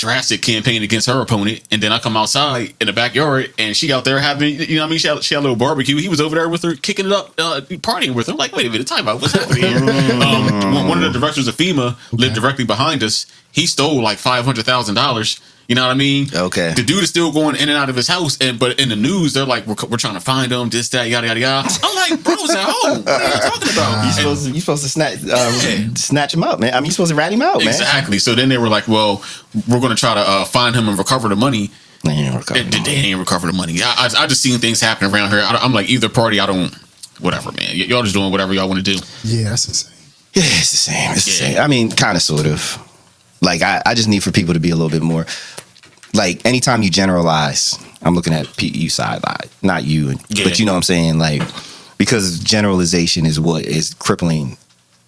drastic campaign against her opponent, and then I come outside in the backyard and she out there having, you know what I mean, she had a little barbecue. He was over there with her, kicking it up, partying with her. I'm like, wait a minute, time out, what's happening here? One of the directors of FEMA lived directly behind us. He stole like $500,000. You know what I mean? Okay. The dude is still going in and out of his house, but in the news they're like, we're trying to find him, this, that, yada, yada, yada. I'm like, bro's at home. What are you talking about? You supposed to snatch him up, man. I mean, you're supposed to rat him out, man. Exactly. So then they were like, well, we're going to try to find him and recover the money. They ain't recover the money. I just seen things happen around here. I'm like, either party, I don't, whatever, man. Y'all just doing whatever y'all want to do. Yeah, that's insane. Yeah, it's the same. It's the same. I mean, kind of, sort of. Like, I just need for people to be a little bit more. Like, anytime you generalize, I'm looking at you side, not you, but you know what I'm saying? Like, because generalization is what is crippling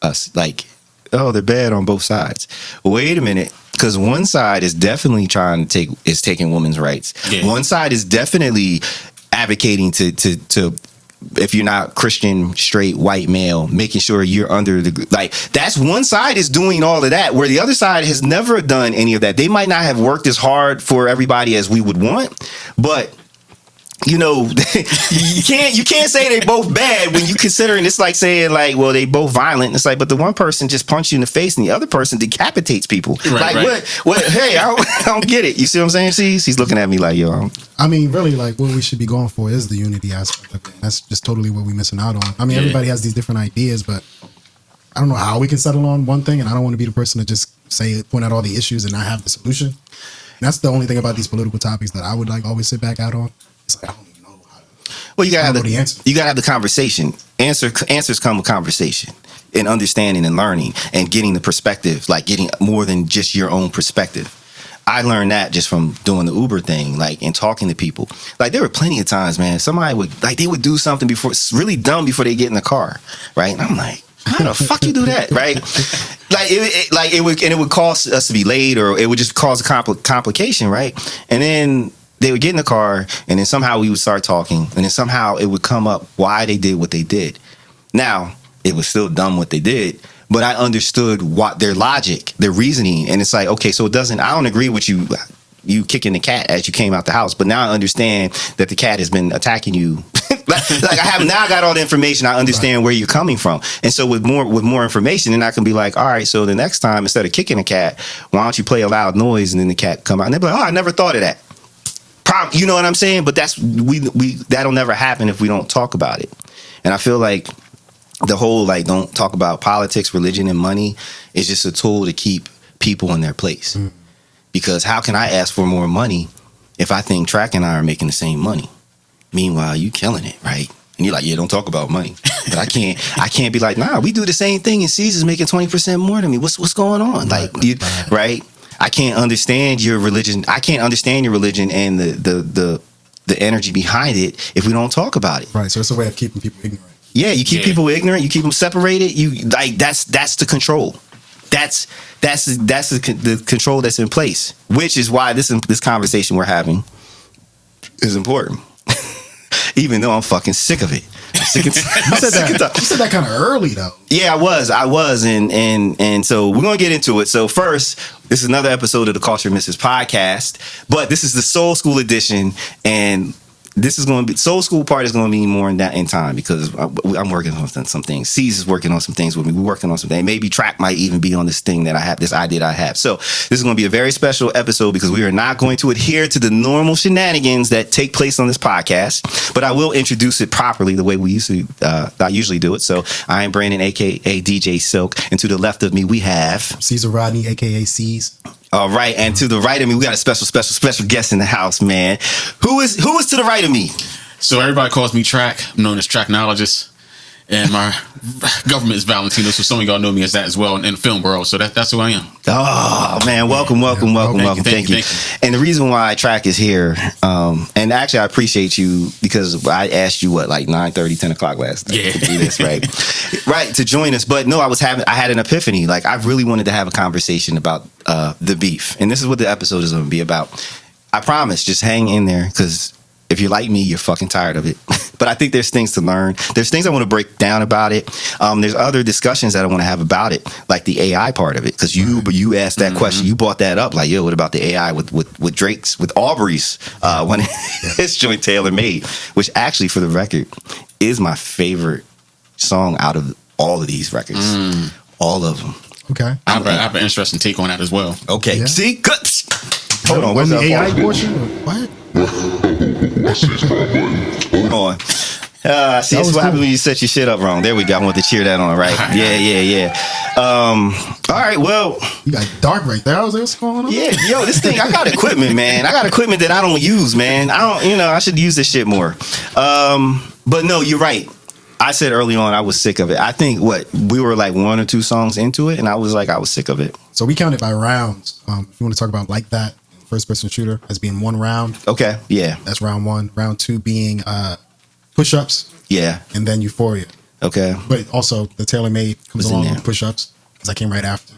us. Like, oh, they're bad on both sides. Wait a minute, because one side is definitely taking women's rights. Yeah. One side is definitely advocating to if you're not Christian, straight, white male, making sure you're under the, like, that's one side is doing all of that, where the other side has never done any of that. They might not have worked as hard for everybody as we would want, but you know, you can't say they both bad when you considering it's like saying like, well, they both violent. It's like, but the one person just punched you in the face and the other person decapitates people. Right, like what? Hey, I don't get it. You see what I'm saying? He's looking at me like, yo. I mean, really, like what we should be going for is the unity aspect of it. That's just totally what we're missing out on. I mean, everybody has these different ideas, but I don't know how we can settle on one thing, and I don't want to be the person to just point out all the issues and not have the solution. And that's the only thing about these political topics that I would like always sit back out on. It's like, I don't even know how to. Well, you gotta have the answer. You gotta have the conversation. Answers come with conversation and understanding and learning and getting the perspective, like getting more than just your own perspective. I learned that just from doing the Uber thing, like, and talking to people. Like, there were plenty of times, man, somebody would, like, they would do something before, it's really dumb before they get in the car, right? And I'm like, how the fuck you do that, right? It would cause us to be late, or it would just cause a complication, right? And then they would get in the car, and then somehow we would start talking, and then somehow it would come up why they did what they did. Now, it was still dumb what they did, but I understood what their logic, their reasoning, and it's like, okay, so I don't agree with you kicking the cat as you came out the house, but now I understand that the cat has been attacking you. like I got all the information. I understand where you're coming from, and so with more information, then I can be like, all right, so the next time instead of kicking a cat, why don't you play a loud noise and then the cat come out? And they'll be like, oh, I never thought of that. You know what I'm saying? But that's that'll never happen if we don't talk about it. And I feel like the whole, like, don't talk about politics, religion, and money is just a tool to keep people in their place. Mm. Because how can I ask for more money if I think Trak and I are making the same money? Meanwhile, you killing it, right? And you're like, yeah, don't talk about money. But I can't be like, nah, we do the same thing and Caesar's making 20% more than me. What's going on? Right? I can't understand your religion. I can't understand your religion and the energy behind it if we don't talk about it. Right. So it's a way of keeping people ignorant. Yeah, you keep people ignorant. You keep them separated. You like that's the control. That's the control that's in place. Which is why this conversation we're having is important. Even though I'm fucking sick of it. You said that kind of early though. Yeah, I was, and so we're gonna get into it. So first, this is another episode of the Cultured Misfits Podcast, but this is the Soul School edition, and this is going to be Soul School part is going to be more in time because I'm working on some things. C's is working on some things with me. We're working on some things. Maybe Trak might even be on this thing that I have, this idea that I have. So this is going to be a very special episode because we are not going to adhere to the normal shenanigans that take place on this podcast, but I will introduce it properly the way I usually do it. So I am Brandon, aka djsilk, and to the left of me we have Caesar Rodney, aka C's. All right, and to the right of me, we got a special guest in the house, man. Who is to the right of me? So everybody calls me Trak. I'm known as Traknologist, and my government is Valentino. So some of y'all know me as that as well in the film world. So that's who I am. Oh man, welcome. Thank you. And the reason why Trak is here, and actually I appreciate you because I asked you like 9:30, 10 o'clock last night to do this, right? Right, to join us. But no, I had an epiphany. Like I really wanted to have a conversation about the beef, and this is what the episode is going to be about. I promise, just hang in there because If you're like me, you're fucking tired of it. But I think there's things to learn. There's things I want to break down about it. There's other discussions that I want to have about it, like the AI part of it. Because you asked that question, you brought that up. Like, yo, what about the AI with Drake's, with Aubrey's when his joint Tailor Made, which actually, for the record, is my favorite song out of all of these records, all of them. Okay, I have an interesting take on that as well. Okay, Yeah. see, good. Hold on, where's the the AI portion? What? Hold on. See, that's what happens when you set your shit up wrong. There we go. I want to cheer that on, right? Yeah. All right, well. You got dark right there. I was like, what's going on? Yeah, yo, this thing, I got equipment, man. I got equipment that I don't use, man. I should use this shit more. But no, you're right. I said early on I was sick of it. I think we were like 1 or 2 songs into it, and I was sick of it. So we count it by rounds. If you want to talk about like that, first person shooter as being 1 round. Okay, yeah. That's round 1. Round 2 being push-ups. Yeah. And then Euphoria. Okay. But also the Tailor Made comes along there with push-ups because I came right after.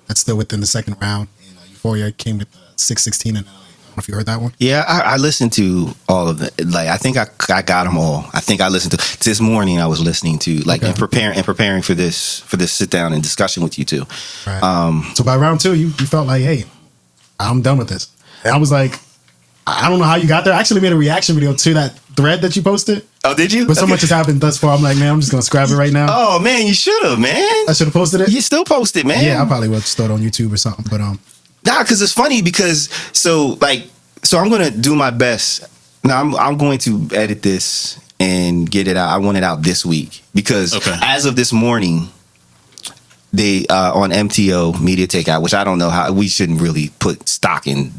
That's still within the second round. And Euphoria came with 616 and I don't know if you heard that one. Yeah, I listened to all of it. Like, I think I got them all. I think I listened to this morning. I was listening to in preparing for this sit down and discussion with you too. Right. So by round 2, you felt like, hey, I'm done with this. And I was like, I don't know how you got there. I actually made a reaction video to that thread that you posted. Oh, did you? But so much has happened thus far. I'm like, man, I'm just gonna scrap it right now. Oh man, you should have, man. I should have posted it. You still post it, man. Yeah, I probably would just throw it on YouTube or something. But nah, because it's funny because so I'm gonna do my best. Now I'm going to edit this and get it out. I want it out this week because as of this morning, they on MTO Media Takeout, which I don't know how we shouldn't really put stock in,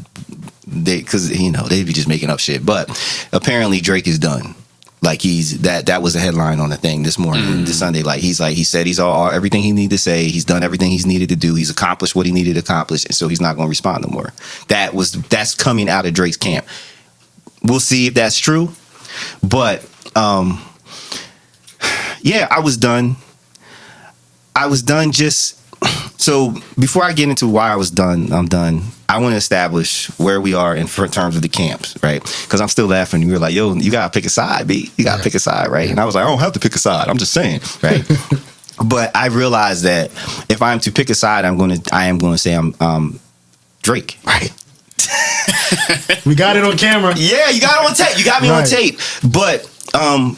because they'd be just making up shit. But apparently Drake is done. Like that was a headline on the thing this morning, this Sunday. Like he said he's all everything he needed to say. He's done everything he's needed to do. He's accomplished what he needed to accomplish, and so he's not going to respond no more. That's coming out of Drake's camp. We'll see if that's true, but yeah, I was done. Just so before I get into why I was done, I'm done. I want to establish where we are in terms of the camps, right? Because I'm still laughing. You were like, yo, you got to pick a side, B. You got to pick a side, right? And I was like, I don't have to pick a side. I'm just saying, right? But I realized that if I'm to pick a side, I am going to say I'm Drake. Right. We got it on camera. Yeah, you got it on tape. You got me on tape. But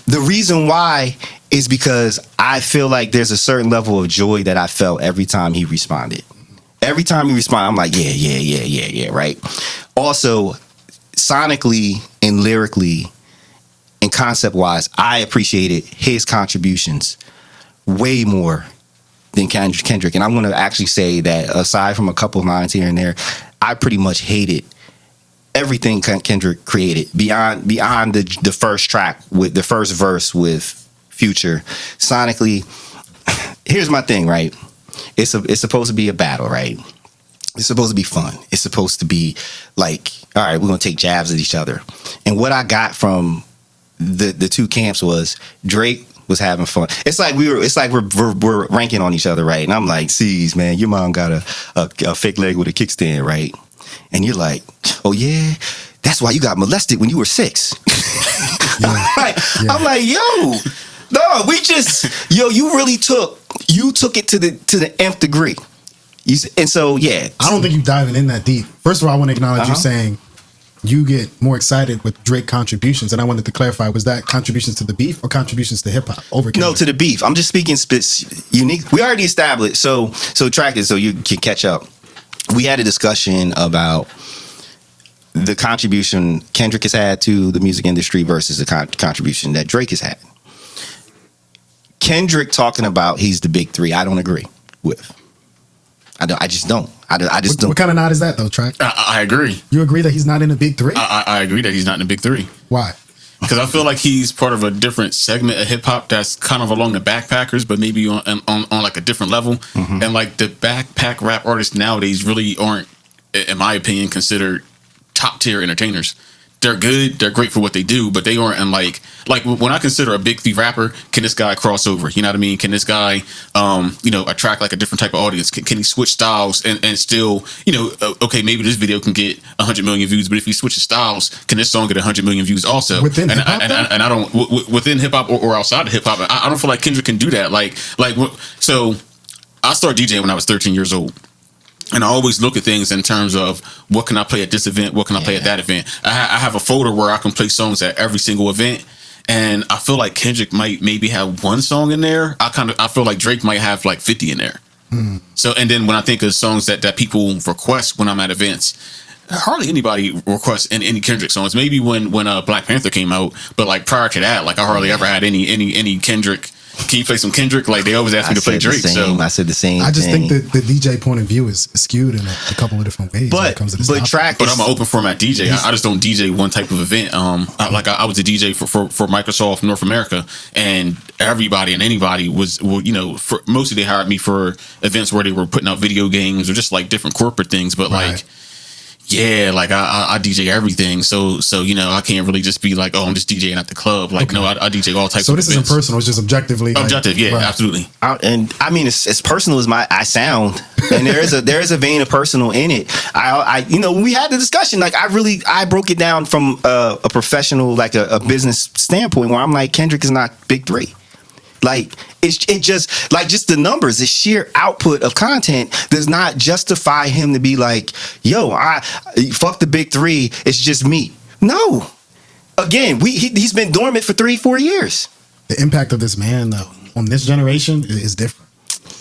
the reason why is because I feel like there's a certain level of joy that I felt every time he responded. Every time he responded, I'm like, yeah, right? Also, sonically and lyrically and concept-wise, I appreciated his contributions way more than Kendrick. And I'm going to actually say that aside from a couple of lines here and there, I pretty much hated everything Kendrick created beyond the first track with the first verse with Future. Sonically, here's my thing, right? It's supposed to be a battle, right? It's supposed to be fun. It's supposed to be like, all right, we're gonna take jabs at each other. And what I got from the two camps was Drake was having fun. It's like we're ranking on each other, right? And I'm like, "Sees, man, your mom got a fake leg with a kickstand, right?" And you're like, "Oh yeah, that's why you got molested when you were 6." I'm like, yo. No, you really took it to the nth degree. And so, yeah. I don't think you're diving in that deep. First of all, I want to acknowledge you saying you get more excited with Drake contributions. And I wanted to clarify, was that contributions to the beef or contributions to hip hop over Kendrick? No, to the beef. I'm just speaking unique. We already established. So track it so you can catch up. We had a discussion about the contribution Kendrick has had to the music industry versus the contribution that Drake has had. Kendrick talking about he's the big 3, I don't agree with. I just don't. I just don't. What kind of nod is that though, Track? I agree. You agree that he's not in the big 3? I agree that he's not in the big 3. Why? Because I feel like he's part of a different segment of hip hop that's kind of along the backpackers, but maybe on like a different level. Mm-hmm. And like the backpack rap artists nowadays really aren't, in my opinion, considered top tier entertainers. they're good, they're great for what they do, but they aren't in like when I consider a big three rapper, can this guy cross over? You know what I mean? Can this guy, attract like a different type of audience? Can he switch styles and still, okay, maybe this video can get 100 million views, but if he switches styles, can this song get 100 million views also? Within and hip-hop, I don't within hip hop or outside of hip hop, I don't feel like Kendrick can do that. So I started DJing when I was 13 years old. And I always look at things in terms of what can I play at this event, what can I play at that event. I have a folder where I can play songs at every single event, and I feel like Kendrick might maybe have one song in there. I feel like Drake might have like 50 in there. So, and then when I think of songs that people request when I'm at events, hardly anybody requests any Kendrick songs. Maybe when Black Panther came out, but like prior to that, like I hardly ever had any Kendrick. Can you play some Kendrick? Like they always ask me to play Drake. So I said the same. I just think that the DJ point of view is skewed in a couple of different ways when it comes to this topic. But I'm an open format DJ. I just don't DJ one type of event. I was a DJ for Microsoft North America, and everybody and anybody was, mostly they hired me for events where they were putting out video games or just like different corporate things. But like, yeah, like I DJ everything. So I can't really just be like, oh, I'm just DJing at the club. Like, no, I DJ all types of events. So this isn't personal, it's just objective, yeah, right. Absolutely. And I mean, it's personal as I sound, and there is a vein of personal in it. When we had the discussion, like I broke it down from a professional, like a business standpoint, where I'm like, Kendrick is not big three. Like it just like just the numbers, the sheer output of content does not justify him to be like, yo, I fuck the big three. It's just me. No, again, he's been dormant for 3-4 years. The impact of this man though on this generation is different,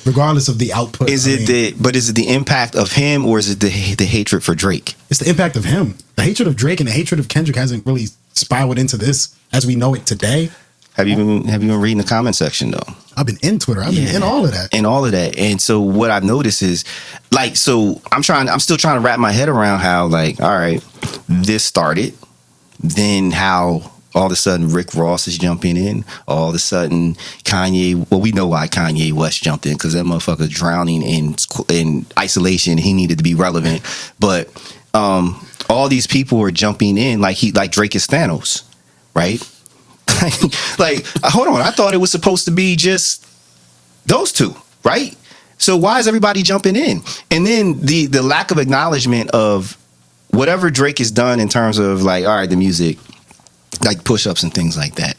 regardless of the output. Is it the impact of him, or is it the hatred for Drake? It's the impact of him. The hatred of Drake and the hatred of Kendrick hasn't really spiraled into this as we know it today. Have you been reading the comment section though? I've been in Twitter. I've been in all of that. And so what I've noticed is like, so I'm still trying to wrap my head around how like, all right, this started, then how all of a sudden Rick Ross is jumping in. All of a sudden Kanye, well, we know why Kanye West jumped in, because that motherfucker drowning in isolation. He needed to be relevant. But all these people are jumping in like Drake is Thanos, right? Like, hold on. I thought it was supposed to be just those two, right? So why is everybody jumping in? And then the lack of acknowledgement of whatever Drake has done in terms of like, all right, the music, like push-ups and things like that.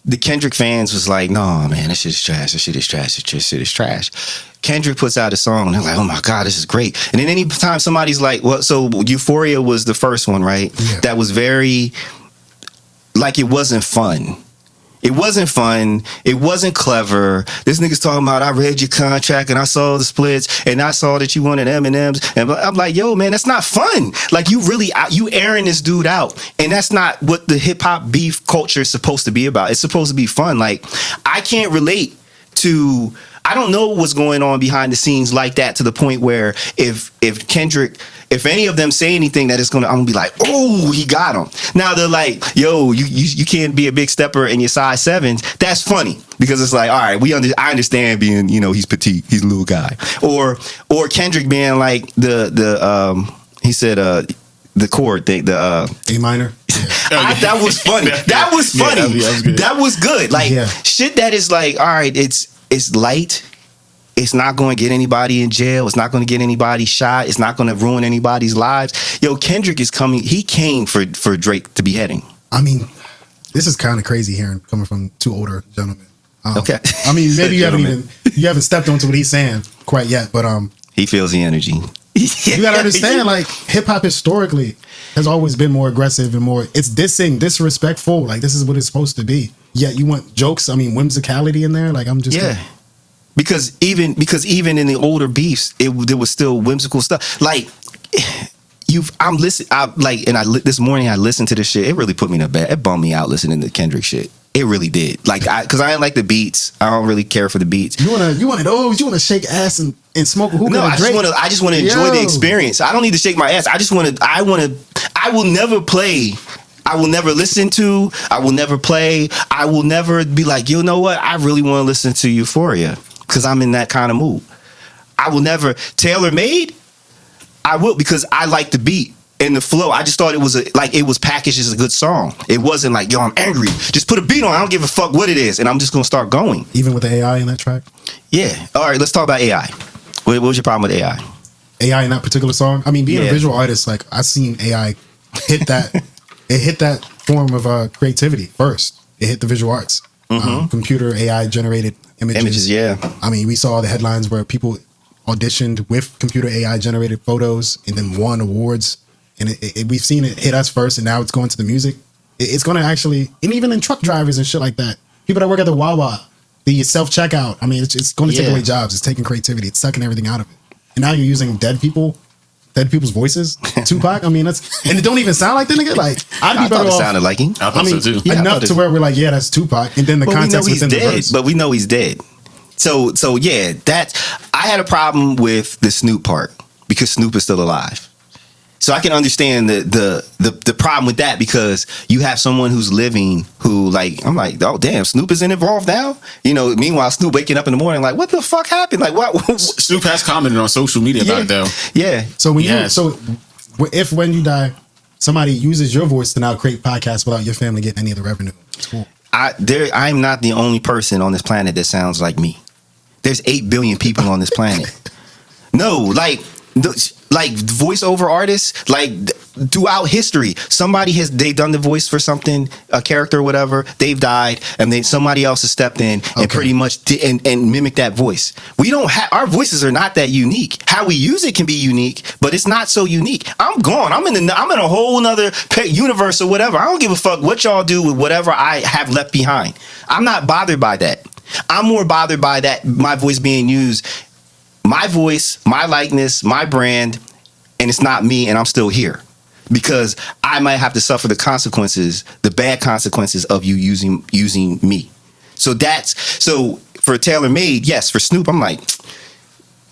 The Kendrick fans was like, no, man, this shit is trash. This shit is trash. This shit is trash. Kendrick puts out a song and they're like, oh my God, this is great. And then anytime somebody's like, well, so Euphoria was the first one, right? Yeah. That was very... like it wasn't fun. It wasn't fun. It wasn't clever. This nigga's talking about, I read your contract and I saw the splits and I saw that you wanted M&Ms. And I'm like, yo, man, that's not fun. Like you airing this dude out. And that's not what the hip hop beef culture is supposed to be about. It's supposed to be fun. Like I can't relate to, I don't know what's going on behind the scenes like that, to the point where if Kendrick, if any of them say anything that I'm gonna be like, oh, he got him. Now they're like, yo, you can't be a big stepper in your size 7s. That's funny, because it's like, all right, I understand being, he's petite, he's a little guy. Or Kendrick being like he said the chord thing, the A minor. That was funny. That was funny. That was good. Like shit that is like, all right, it's light. It's not going to get anybody in jail. It's not going to get anybody shot. It's not going to ruin anybody's lives. Yo, Kendrick is coming. He came for Drake to be heading. I mean, this is kind of crazy coming from two older gentlemen. Okay. I mean, maybe you haven't stepped onto what he's saying quite yet, but he feels the energy. You got to understand, like hip hop historically has always been more aggressive and more. It's dissing, disrespectful. Like this is what it's supposed to be. Yet you want jokes. I mean, whimsicality in there. Like I'm just Because even in the older beefs, there was still whimsical stuff. Like this morning I listened to this shit. It really put me in a bad. It bummed me out listening to Kendrick shit. It really did. Like because I didn't like the beats. I don't really care for the beats. You wanna shake ass and smoke a hookah? No, I just want to enjoy the experience. I don't need to shake my ass. I will never play. I will never listen to. I will never play. I will never be like, you know what? I really want to listen to Euphoria, because I'm in that kind of mood. I will never tailor made. I will, because I like the beat. And the flow, I just thought it was it was packaged as a good song. It wasn't like, yo, I'm angry. Just put a beat on. I don't give a fuck what it is, and I'm just gonna start going. Even with the AI in that track. Yeah. All right, let's talk about AI. What was your problem with AI? AI in that particular song. I mean, being a visual artist, like I seen AI hit that. It hit that form of creativity first. It hit the visual arts. Computer AI generated images. Yeah. I mean, we saw the headlines where people auditioned with computer AI generated photos and then won awards. And we've seen it hit us first, and now it's going to the music. It's going to actually, and even in truck drivers and shit like that, people that work at the Wawa, the self checkout. I mean, it's going to take away jobs. It's taking creativity. It's sucking everything out of it. And now you're using dead people's voices. Tupac. I mean, and it don't even sound like the nigga. Like I thought it sounded like him. I mean, so too. Yeah, enough to where we're like, yeah, that's Tupac. And then the context within the verse. But we know he's dead. So yeah, I had a problem with the Snoop part because Snoop is still alive. So I can understand the problem with that, because you have someone who's living who, like, I'm like, oh damn, Snoop isn't involved now. You know, meanwhile Snoop waking up in the morning like, what the fuck happened? Like, what? Snoop has commented on social media about it though. Yeah. So when you die, somebody uses your voice to now create podcasts without your family getting any of the revenue. It's cool. I'm not the only person on this planet that sounds like me. There's 8 billion people on this planet. No, like voiceover artists, like throughout history, they've done the voice for something, a character or whatever, they've died, and then somebody else has stepped in and pretty much and mimic that voice. We don't have, our voices are not that unique. How we use it can be unique, but it's not so unique. I'm gone. I'm in a whole nother universe or whatever. I don't give a fuck what y'all do with whatever I have left behind. I'm not bothered by that. I'm more bothered by that, my voice being used, my voice, my likeness, my brand, and it's not me, and I'm still here because I might have to suffer the consequences, the bad consequences of you using me. So for Taylor Made, yes. For Snoop, I'm like,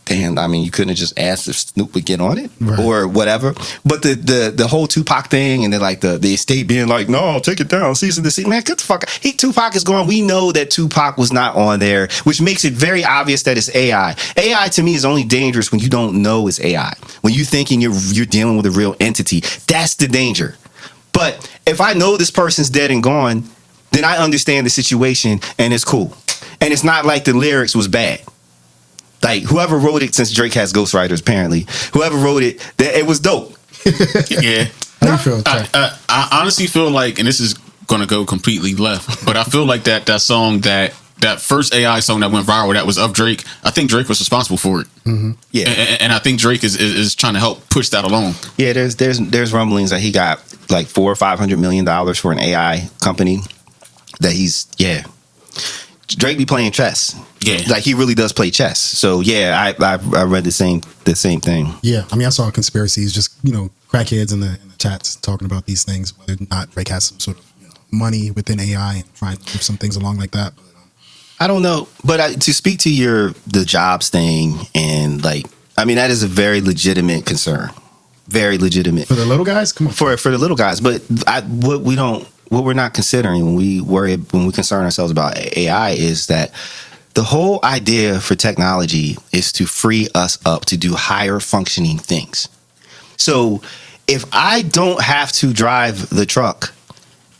damn, I mean, you couldn't have just asked if Snoop would get on it or whatever. But the whole Tupac thing, and then like the estate being like, no, take it down, cease and desist. Man, get the fuck out. Tupac is gone. We know that Tupac was not on there, which makes it very obvious that it's AI. AI to me is only dangerous when you don't know it's AI. When you thinking you're dealing with a real entity, that's the danger. But if I know this person's dead and gone, then I understand the situation and it's cool. And it's not like the lyrics was bad. Like, whoever wrote it, since Drake has ghostwriters, apparently, whoever wrote it, it was dope. Yeah. How you feel? I honestly feel like, and this is going to go completely left, but I feel like that song, that first AI song that went viral, that was of Drake, I think Drake was responsible for it. Mm-hmm. Yeah. And I think Drake is trying to help push that along. Yeah, there's rumblings that he got like $400 or $500 million for an AI company that Drake be playing chess. Yeah, like he really does play chess. So yeah, I read the same thing. Yeah, I mean, I saw conspiracies, just crackheads in the chats talking about these things, whether or not Drake has some sort of money within AI and trying to do some things along like that. But, I don't know, but to speak to the jobs thing, and like, I mean, that is a very legitimate concern, very legitimate for the little guys. Come on, for the little guys, but what we're not considering when we concern ourselves about AI is that the whole idea for technology is to free us up to do higher functioning things. So if I don't have to drive the truck,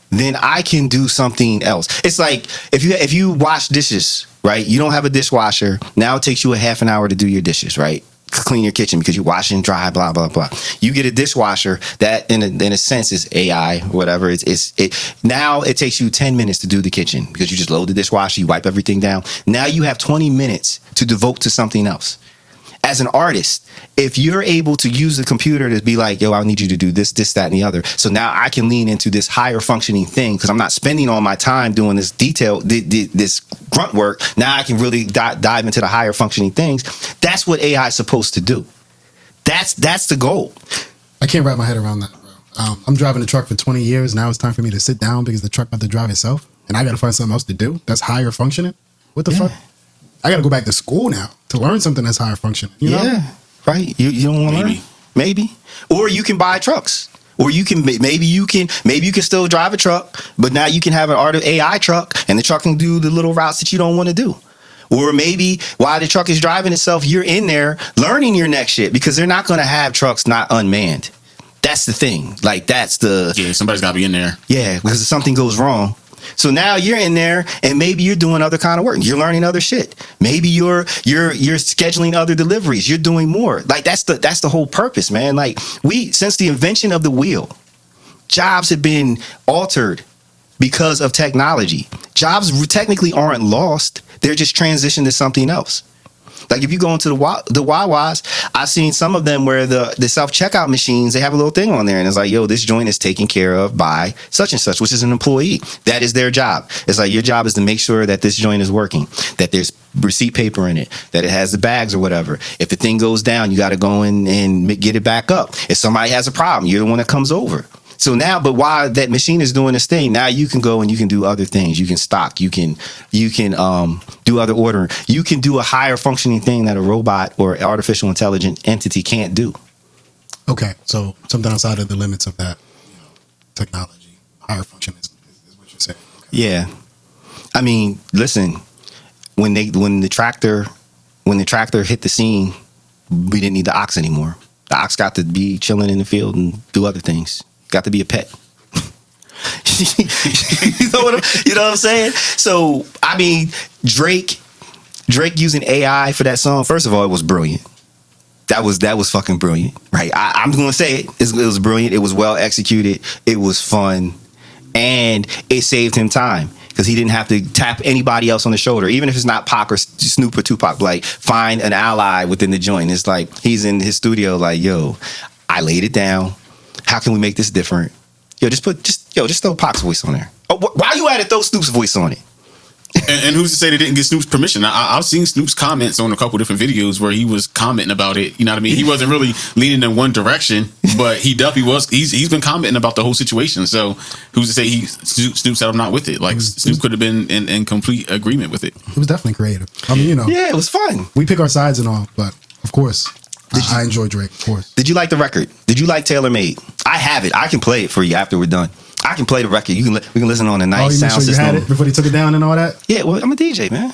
then I can do something else. It's like if you wash dishes, right? You don't have a dishwasher. Now it takes you a half an hour to do your dishes, right? Clean your kitchen because you wash and dry, blah blah blah. You get a dishwasher that, in a sense, is AI, whatever. Now it takes you 10 minutes to do the kitchen because you just load the dishwasher, you wipe everything down. Now you have 20 minutes to devote to something else. As an artist, if you're able to use the computer to be like, yo, I need you to do this, that, and the other. So now I can lean into this higher functioning thing because I'm not spending all my time doing this this grunt work. Now I can really dive into the higher functioning things. That's what AI is supposed to do. That's the goal. I can't wrap my head around that, bro. I'm driving a truck for 20 years. Now it's time for me to sit down because the truck about to drive itself. And I got to find something else to do that's higher functioning. What the fuck? I got to go back to school now to learn something that's higher functioning. You know? Yeah, right. You don't want to learn? Maybe. Or you can buy trucks. Or maybe you can still drive a truck, but now you can have an AI truck, and the truck can do the little routes that you don't want to do. Or maybe while the truck is driving itself, you're in there learning your next shit, because they're not going to have trucks not unmanned. that's the thing. Like that's the somebody's got to be in there. Yeah, because if something goes wrong. So now you're in there, and maybe you're doing other kind of work. You're learning other shit. Maybe you're scheduling other deliveries. You're doing more. Like that's the whole purpose, man. Like since the invention of the wheel, jobs have been altered because of technology. Jobs technically aren't lost. They're just transitioned to something else. Like if you go into the Wawas, I've seen some of them where the self-checkout machines, they have a little thing on there and it's like, yo, this joint is taken care of by such and such, which is an employee. That is their job. It's like your job is to make sure that this joint is working, that there's receipt paper in it, that it has the bags or whatever. If the thing goes down, you got to go in and get it back up. If somebody has a problem, you're the one that comes over. So now, but while that machine is doing this thing, now you can go and you can do other things. You can stock. You can do other ordering. You can do a higher functioning thing that a robot or artificial intelligent entity can't do. Okay, so something outside of the limits of that, technology, higher function is what you're saying. Okay. Yeah, I mean, listen, when the tractor hit the scene, we didn't need the ox anymore. The ox got to be chilling in the field and do other things. Got to be a pet. you know what I'm saying? So, I mean, Drake using AI for that song, first of all, it was brilliant. That was fucking brilliant, right? I'm going to say it. It was brilliant. It was well executed. It was fun. And it saved him time because he didn't have to tap anybody else on the shoulder, even if it's not Pac or Snoop or Tupac. Like, find an ally within the joint. It's like he's in his studio like, yo, I laid it down. How can we make this different? Yo, just throw Pac's voice on there. Oh, why you had to throw Snoop's voice on it? And who's to say they didn't get Snoop's permission? I've seen Snoop's comments on a couple different videos where he was commenting about it. You know what I mean? He wasn't really leaning in one direction, but he definitely was. He's been commenting about the whole situation. So who's to say Snoop said I'm not with it? Like Snoop could have been in complete agreement with it. It was definitely creative. I mean, yeah, it was fun. We pick our sides and all, but of course. I enjoy Drake, of course. Did you like the record? Did you like Tailor Made? I have it. I can play it for you after we're done. I can play the record. We can listen on a nice sound system. You had it before they took it down and all that? Yeah, well, I'm a DJ, man.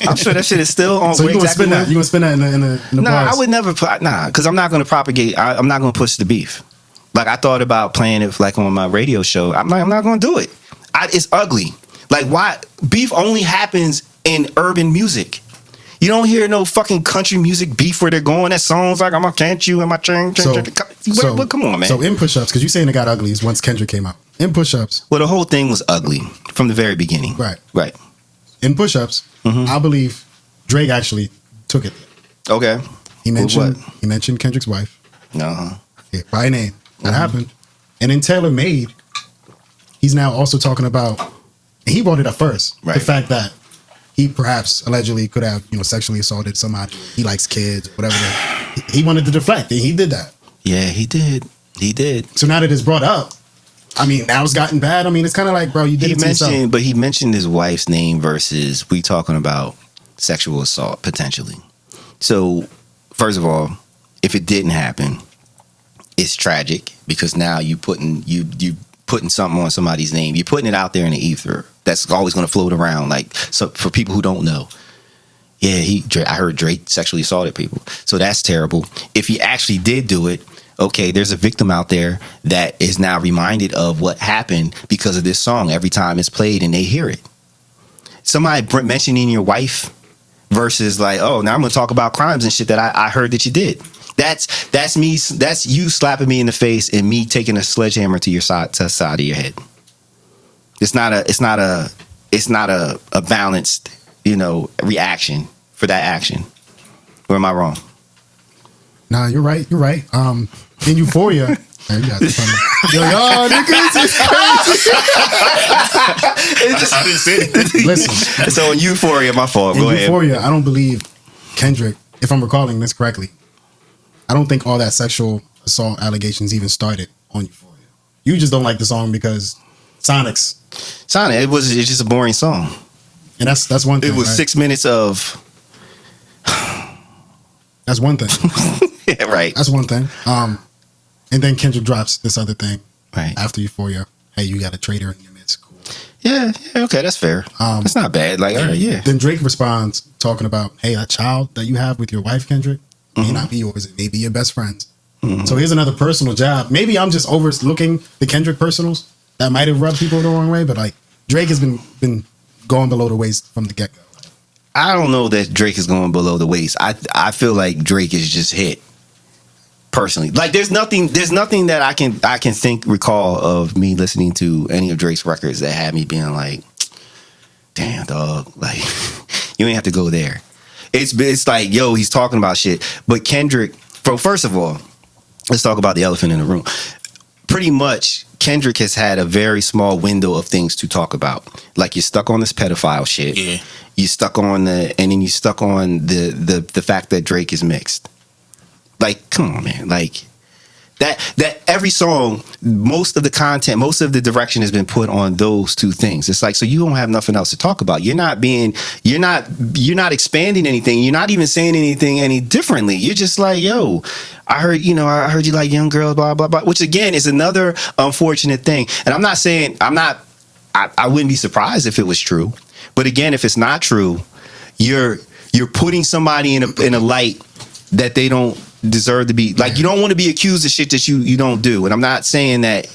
I'm sure that shit is still on. So you gonna spin that? You gonna spin that in the Nah, bars? I would never. Because I'm not gonna propagate. I'm not gonna push the beef. Like I thought about playing it like on my radio show. I'm not gonna do it. It's ugly. Like why beef only happens in urban music. You don't hear no fucking country music beef where they're going at songs like I'm a can't you and my chain. Come on, man. So in push-ups, because you're saying it got ugly once Kendrick came out. In push-ups. Well, the whole thing was ugly from the very beginning. Right. In push-ups, I believe Drake actually took it. Okay. He mentioned Kendrick's wife. Uh-huh. Yeah, by name. That happened. And in Tailor Made, he's now also talking about, and he brought it up first, the fact that he perhaps allegedly could have, sexually assaulted somebody. He likes kids, whatever. He wanted to deflect. He did that. Yeah, he did. He did. So now that it's brought up, I mean, now it's gotten bad. I mean, it's kind of like, bro, you did it to yourself. But he mentioned his wife's name versus we talking about sexual assault potentially. So, first of all, if it didn't happen, it's tragic because now you putting something on somebody's name. You're putting it out there in the ether. That's always going to float around. Like, so for people who don't know, yeah, I heard Drake sexually assaulted people. So that's terrible. If he actually did do it, okay, there's a victim out there that is now reminded of what happened because of this song every time it's played and they hear it. Somebody mentioning your wife versus like, oh, now I'm going to talk about crimes and shit that I heard that you did. That's me. That's you slapping me in the face and me taking a sledgehammer to the side of your head. It's not a balanced, reaction for that action. Or am I wrong? Nah, you're right. In Euphoria, man, you got this funny. Yo, niggas is crazy. I didn't say it. Listen. So in Euphoria, my fault. Go ahead. In Euphoria, I don't believe Kendrick, if I'm recalling this correctly, I don't think all that sexual assault allegations even started on Euphoria. You just don't like the song because Sonic, it's just a boring song. And that's one thing. It was right? 6 minutes of. That's one thing. Yeah, right. That's one thing. And then Kendrick drops this other thing. Right. After Euphoria. Hey, you got a traitor in your midst. Cool. Yeah, okay, that's fair. That's not bad. Like, all right, yeah. Then Drake responds talking about, hey, that child that you have with your wife, Kendrick, may not be yours. It may be your best friend's. So here's another personal jab. Maybe I'm just overlooking the Kendrick personals that might have rubbed people the wrong way, but like Drake has been going below the waist from the get-go. I don't know that Drake is going below the waist. I feel like Drake is just hit. Personally, like there's nothing that I can recall of me listening to any of Drake's records that had me being like, damn dog, like you ain't have to go there. It's like, yo, he's talking about shit. But Kendrick, first of all, let's talk about the elephant in the room. Pretty much Kendrick has had a very small window of things to talk about. Like you're stuck on this pedophile shit. Yeah. You stuck on the fact that Drake is mixed. Like, come on, man. Like that every song, most of the content, most of the direction has been put on those two things. It's like, so you don't have nothing else to talk about. You're not expanding anything. You're not even saying anything any differently. You're just like, yo, I heard you like young girls, blah, blah, blah, which again is another unfortunate thing. And I'm not saying, I wouldn't be surprised if it was true. But again, if it's not true, you're putting somebody in a light that they don't deserve to be. Like, you don't want to be accused of shit that you don't do. And I'm not saying that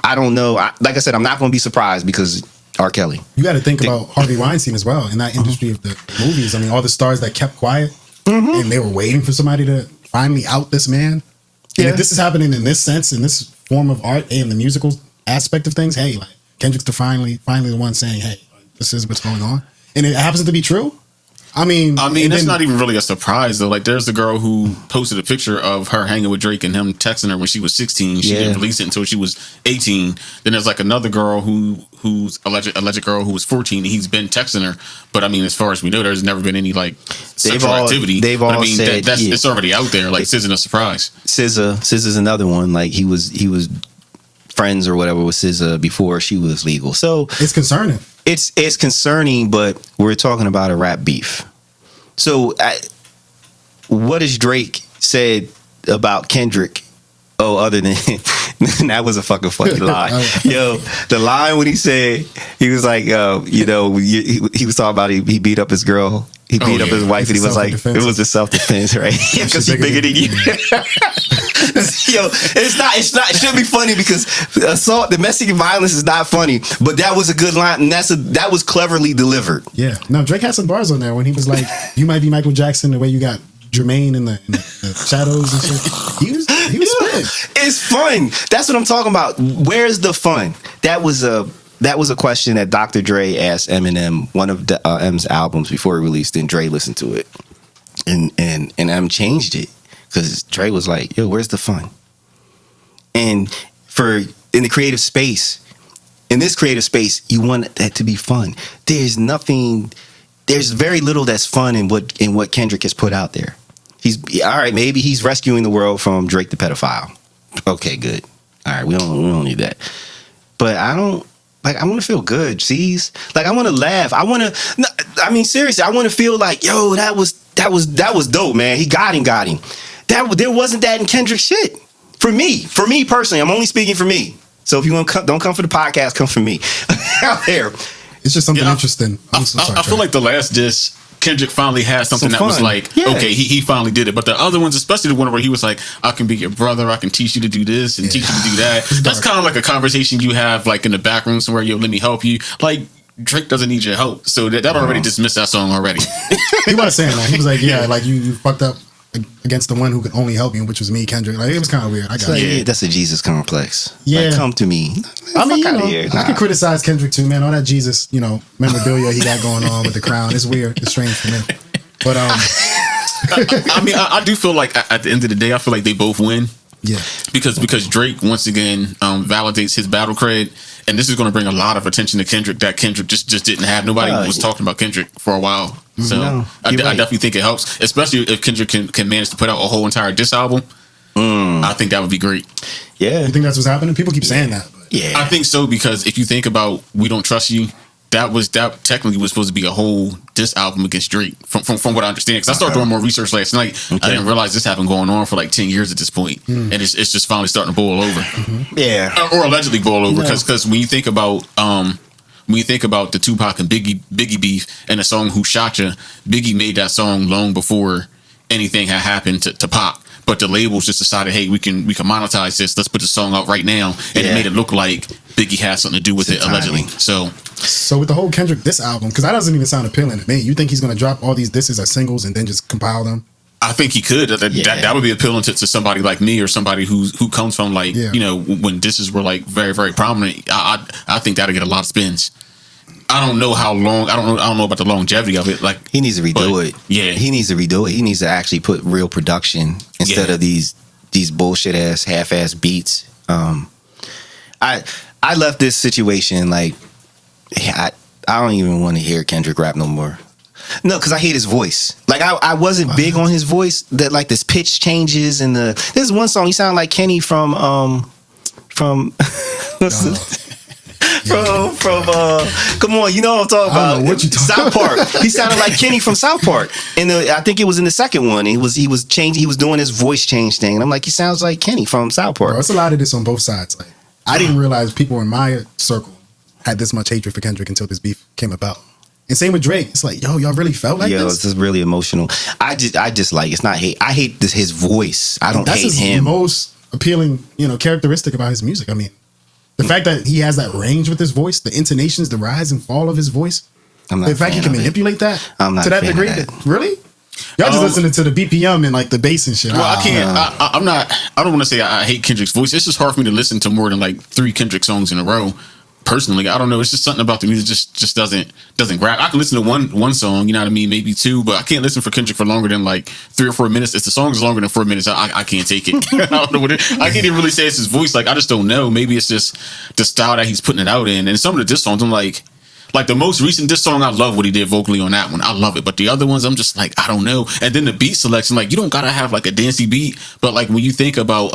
I don't know. Like I said, I'm not going to be surprised because R. Kelly. You got to think about Harvey Weinstein as well in that industry of the movies. I mean, all the stars that kept quiet and they were waiting for somebody to finally out this man. And if this is happening in this sense, in this form of art, in the musical aspect of things, hey, like Kendrick's finally the one saying, hey, this is what's going on. And it happens to be true. I mean, that's not even really a surprise though. Like, there's the girl who posted a picture of her hanging with Drake and him texting her when she was 16. She didn't release it until she was 18. Then there's like another girl who's alleged girl who was 14 and he's been texting her. But I mean, as far as we know, there's never been any like sexual activity. They've all said it's already out there. Like, this isn't a surprise. SZA's another one. Like he was friends or whatever with SZA before she was legal. So it's concerning. It's concerning, but we're talking about a rap beef. So, what has Drake said about Kendrick? Oh, other than that was a fucking lie. Yo, the line when he said he was like, he was talking about he beat up his girl. He beat up his wife, and he was like, it was a self-defense, right? Because he's bigger than you. Yo, it shouldn't be funny because assault, domestic violence is not funny, but that was a good line, and that was cleverly delivered. Yeah. No, Drake had some bars on there when he was like, you might be Michael Jackson the way you got Jermaine in the shadows and shit. He was spit. It's fun. That's what I'm talking about. Where's the fun? That was a question that Dr. Dre asked Eminem, one of M's albums before he released, and Dre listened to it. And M changed it because Dre was like, yo, where's the fun? And in this creative space, you want that to be fun. There's very little that's fun in what Kendrick has put out there. He's all right, maybe he's rescuing the world from Drake the pedophile. Okay, good. All right, we don't need that. But I want to feel good, sees? Like, I want to laugh. Seriously, I want to feel like, yo, that was dope, man. He got him. There wasn't that in Kendrick's shit. For me personally, I'm only speaking for me. So if you want to come, don't come for the podcast, come for me. Out there. It's just something interesting. I feel like the last diss, Kendrick finally had something that was like, okay, he finally did it. But the other ones, especially the one where he was like, I can be your brother, I can teach you to do this and teach you to do that. That's kind of like a conversation you have like in the back room somewhere, yo, let me help you. Like, Drake doesn't need your help. So that already dismissed that song already. He was saying that. He was like, yeah, like you fucked up against the one who could only help you, which was me, Kendrick. Like, it was kind of weird. I got it. Yeah, that's a Jesus complex. Yeah. Like, come to me. I mean, I can criticize Kendrick too, man. All that Jesus, memorabilia he got going on with the crown. It's weird. It's strange for me. But I do feel like at the end of the day, I feel like they both win. Yeah. Because Drake once again validates his battle cred, and this is going to bring a lot of attention to Kendrick that Kendrick just didn't have. Nobody was talking about Kendrick for a while. So I definitely think it helps, especially if Kendrick can manage to put out a whole entire diss album. I think that would be great. Yeah. You think that's what's happening? People keep saying that. But. Yeah. I think so, because if you think about We Don't Trust You, that technically was supposed to be a whole diss album against Drake from what I understand, because I started doing more research last night. I didn't realize this had been going on for like 10 years at this point, and it's just finally starting to boil over. Yeah. Or allegedly boil over, because when you think about the Tupac and Biggie beef and the song Who Shot Ya, Biggie made that song long before anything had happened to Pop. but the labels just decided, hey, we can monetize this. Let's put the song out right now, and it made it look like Biggie had something to do with it allegedly. So with the whole Kendrick diss album, because that doesn't even sound appealing to me. You think he's going to drop all these disses as singles and then just compile them? I think he could. That would be appealing to somebody like me or somebody who comes from like when disses were like very, very prominent. I think that'll get a lot of spins. I don't know how long. I don't know about the longevity of it. Like he needs to redo it. Yeah, he needs to redo it. He needs to actually put real production instead of these bullshit ass half ass beats. I left this situation like I don't even want to hear Kendrick rap no more. No, because I hate his voice. Like I wasn't big on his voice. That like this pitch changes and there's one song he sounded like Kenny from come on, you know what I'm talking about. What you talking South Park. He sounded like Kenny from South Park. And I think it was in the second one. He was doing his voice change thing. And I'm like, he sounds like Kenny from South Park. Bro, it's a lot of this on both sides. Like I didn't realize people in my circle had this much hatred for Kendrick until this beef came about. And same with Drake. It's like, yo, y'all really felt like this? This is really emotional. I just like, it's not hate. I hate his voice. I don't hate him. That's the most appealing, characteristic about his music. I mean, the fact that he has that range with his voice, the intonations, the rise and fall of his voice, the fact he can manipulate that to that degree. Really? Y'all just listening to the BPM and like the bass and shit. Well, I can't. I don't want to say I hate Kendrick's voice. It's just hard for me to listen to more than like 3 Kendrick songs in a row. Personally, I don't know. It's just something about the music just doesn't grab. I can listen to one song, you know what I mean, maybe 2, but I can't listen for Kendrick for longer than like 3 or 4 minutes. If the song is longer than 4 minutes, I can't take it. I don't know what I can't even really say it's his voice. Like I just don't know. Maybe it's just the style that he's putting it out in. And some of the diss songs, I'm like the most recent diss song, I love what he did vocally on that one. I love it. But the other ones, I'm just like, I don't know. And then the beat selection, like you don't gotta have like a dancey beat, but like when you think about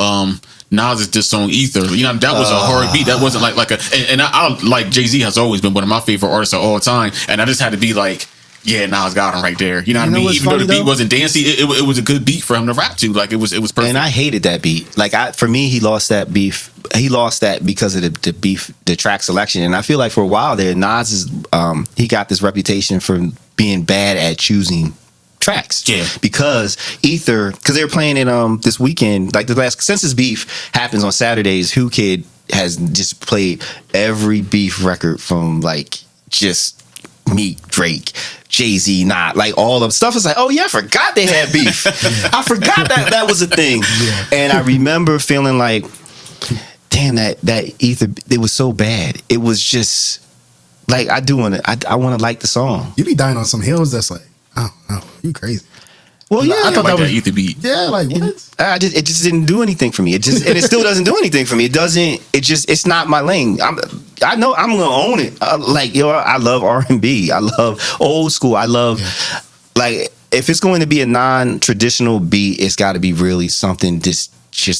Nas's diss song Ether, that was a hard beat. That wasn't like a and I like Jay-Z has always been one of my favorite artists of all time. And I just had to be like, yeah, Nas got him right there. You know what I mean? Even though the beat wasn't dancey, it was a good beat for him to rap to. Like it was perfect. And I hated that beat. Like for me, he lost that beef. He lost that because of the beef, the track selection. And I feel like for a while there, Nas is he got this reputation for being bad at choosing tracks. Yeah. Because they were playing it this weekend, like the last Census Beef happens on Saturdays. Who Kid has just played every beef record from like just Meek, Drake, Jay-Z, not like all of stuff. Is like, oh yeah, I forgot they had beef. I forgot that was a thing. Yeah. And I remember feeling like, damn, that Ether, it was so bad. It was just like I want to like the song. You be dying on some hills that's like, oh no, you crazy. Well, yeah, I thought that was Ether beat. Yeah, like what? It just didn't do anything for me. And it still doesn't do anything for me. It's not my lane. I know I'm gonna own it. I love R&B. I love old school. I love like if it's going to be a non-traditional beat, it's got to be really something just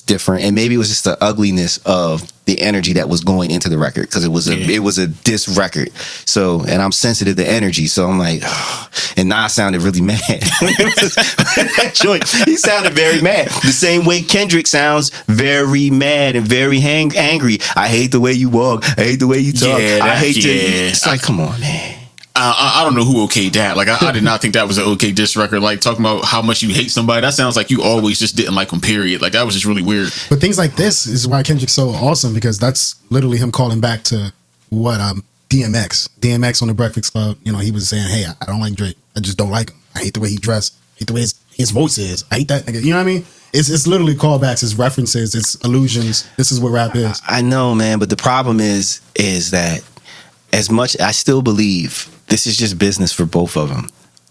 different. And maybe it was just the ugliness of the energy that was going into the record because it was a diss record. So, and I'm sensitive to energy, so I'm like, oh. And Nas sounded really mad. That joint, he sounded very mad. The same way Kendrick sounds very mad and very angry. I hate the way you walk. I hate the way you talk. I hate you. It's like, come on, man. I don't know who okayed that. Like, I did not think that was an okay diss record. Like, talking about how much you hate somebody, that sounds like you always just didn't like them, period. Like, that was just really weird. But things like this is why Kendrick's so awesome, because that's literally him calling back to DMX. DMX on the Breakfast Club, he was saying, hey, I don't like Drake. I just don't like him. I hate the way he dressed. I hate the way his voice is. I hate that nigga. You know what I mean? It's literally callbacks, it's references, it's allusions. This is what rap is. I know, man, but the problem is that as much I still believe this is just business for both of them.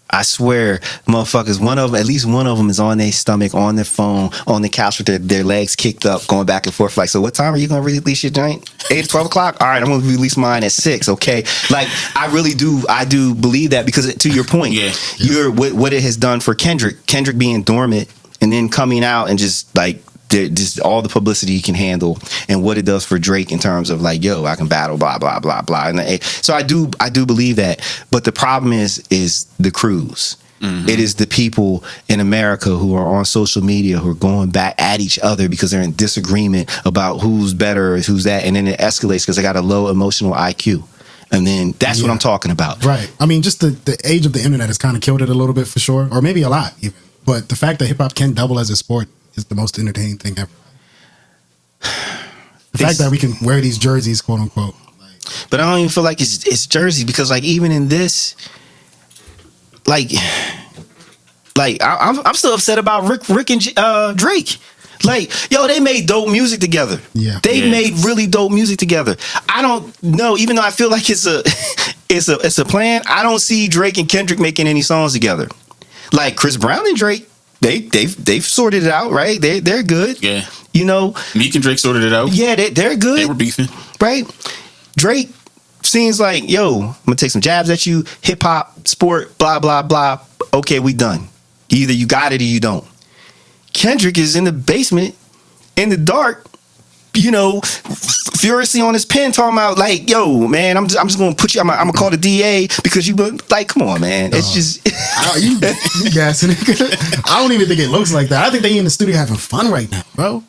I swear, motherfuckers, at least one of them is on their stomach, on their phone, on the couch with their legs kicked up, going back and forth. Like, so what time are you going to release your joint? 8 to 12 o'clock? All right, I'm going to release mine at 6, okay? Like, I do believe that because to your point, what it has done for Kendrick being dormant and then coming out and just like, just all the publicity he can handle, and what it does for Drake in terms of like, yo, I can battle, blah blah blah blah. And so I do believe that, but the problem is the crews. Mm-hmm. It is the people in America who are on social media who are going back at each other because they're in disagreement about who's better, who's that, and then it escalates because they got a low emotional IQ. And then that's what I'm talking about. Right. I mean, just the age of the internet has kind of killed it a little bit for sure, or maybe a lot even. But the fact that hip hop can double as a sport is the most entertaining thing ever. The fact that we can wear these jerseys, quote unquote. But I don't even feel like it's jerseys because like even in this, like I'm still upset about Rick and Drake. Like, yo, they made dope music together. Yeah. They made really dope music together. I don't know, even though I feel like it's a plan, I don't see Drake and Kendrick making any songs together. Like Chris Brown and Drake, they've sorted it out, right? They're good. Yeah. You know, Meek and Drake sorted it out. Yeah, they're good. They were beefing. Right? Drake seems like, yo, I'm gonna take some jabs at you, hip hop, sport, blah, blah, blah. Okay, we done. Either you got it or you don't. Kendrick is in the basement, in the dark, you know, furiously on his pen talking about like, yo, man, I'm just gonna put you, I'm gonna call the DA because you like, come on, man. It's just you gassing it. I don't even think it looks like that. I think they in the studio having fun right now, bro.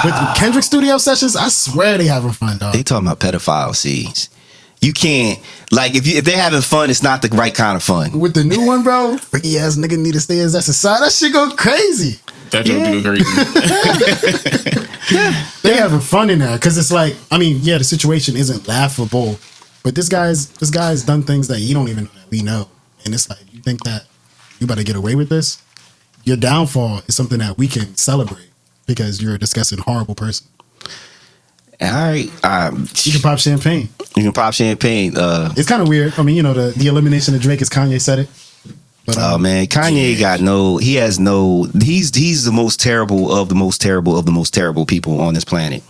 With Kendrick studio sessions, I swear they having fun, dog. They talking about pedophile scenes. You can't, like, if they're having fun, it's not the right kind of fun. With the new one, bro, freaky ass nigga need to stay his ass aside. That shit go crazy. That joke do crazy. They having fun in there because it's like, I mean, yeah, the situation isn't laughable, but this guy's done things that you don't even know that we know, and it's like you think that you better get away with this. Your downfall is something that we can celebrate because you're a disgusting, horrible person. All right, you can pop champagne. You can pop champagne. It's kind of weird. I mean, you know, the elimination of Drake, as Kanye said it. But, oh man, Kanye got no. He has no. He's the most terrible of the most terrible of the most terrible people on this planet.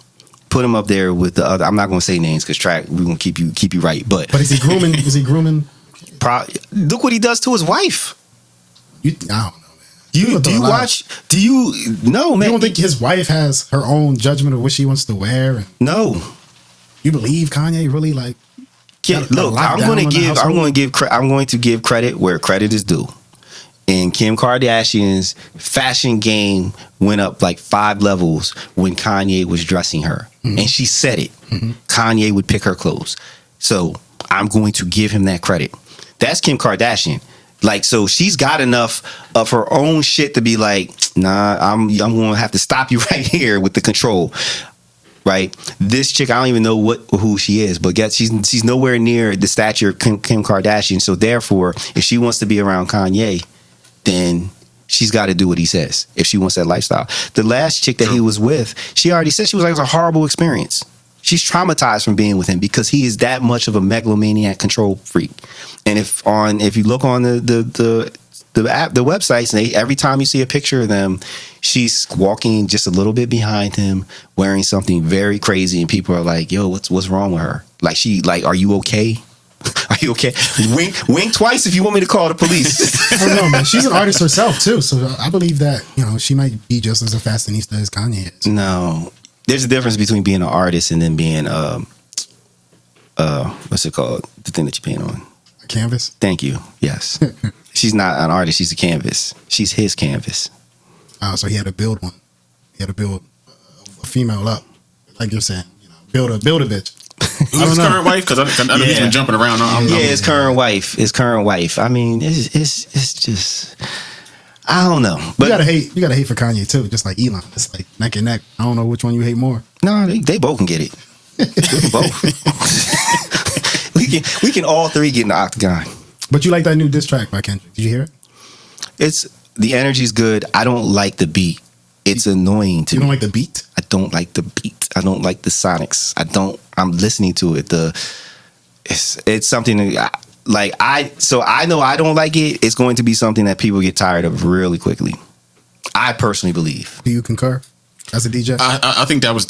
Put him up there with the other. I'm not going to say names because we're going to keep you right. But is he grooming? Is he grooming? Look what he does to his wife. I don't know, man. Do you watch? Do you no man? You don't think his wife has her own judgment of what she wants to wear? No. You believe Kanye really like? Look, I'm going to give credit where credit is due. And Kim Kardashian's fashion game went up like 5 levels when Kanye was dressing her. Mm-hmm. And she said it. Mm-hmm. Kanye would pick her clothes. So I'm going to give him that credit. That's Kim Kardashian. Like, so she's got enough of her own shit to be like, nah, I'm going to have to stop you right here with the control. Right, this chick, I don't even know who she is, but she's nowhere near the stature of Kim Kardashian. So therefore, if she wants to be around Kanye, then she's got to do what he says. If she wants that lifestyle, the last chick that he was with, she already said she was like, it was a horrible experience. She's traumatized from being with him because he is that much of a megalomaniac control freak. And if you look on the websites, and every time you see a picture of them, she's walking just a little bit behind him, wearing something very crazy, and people are like, "Yo, what's wrong with her? Like, are you okay? Are you okay? Wink twice if you want me to call the police." I don't know, man. She's an artist herself too, so I believe that she might be just as a fashionista as Kanye is. No, there's a difference between being an artist and then being what's it called? The thing that you paint on. A canvas. Thank you. Yes. She's not an artist. She's a canvas. She's his canvas. Oh, so he had to build one. He had to build a female up, like you're saying. Build a bitch. Who's his current wife? Because I know he's been jumping around. His current wife. His current wife. I mean, it's just, I don't know. But you gotta hate for Kanye too, just like Elon. It's like neck and neck. I don't know which one you hate more. No, they both can get it. They can both. we can all three get in the octagon. But you like that new diss track by Kendrick? Did you hear it? The energy's good. I don't like the beat. It's annoying to me. You don't like the beat? I don't like the beat. I don't like the sonics. I'm listening to it. It's something that, so I know I don't like it. It's going to be something that people get tired of really quickly. I personally believe. Do you concur? As a DJ, I think that was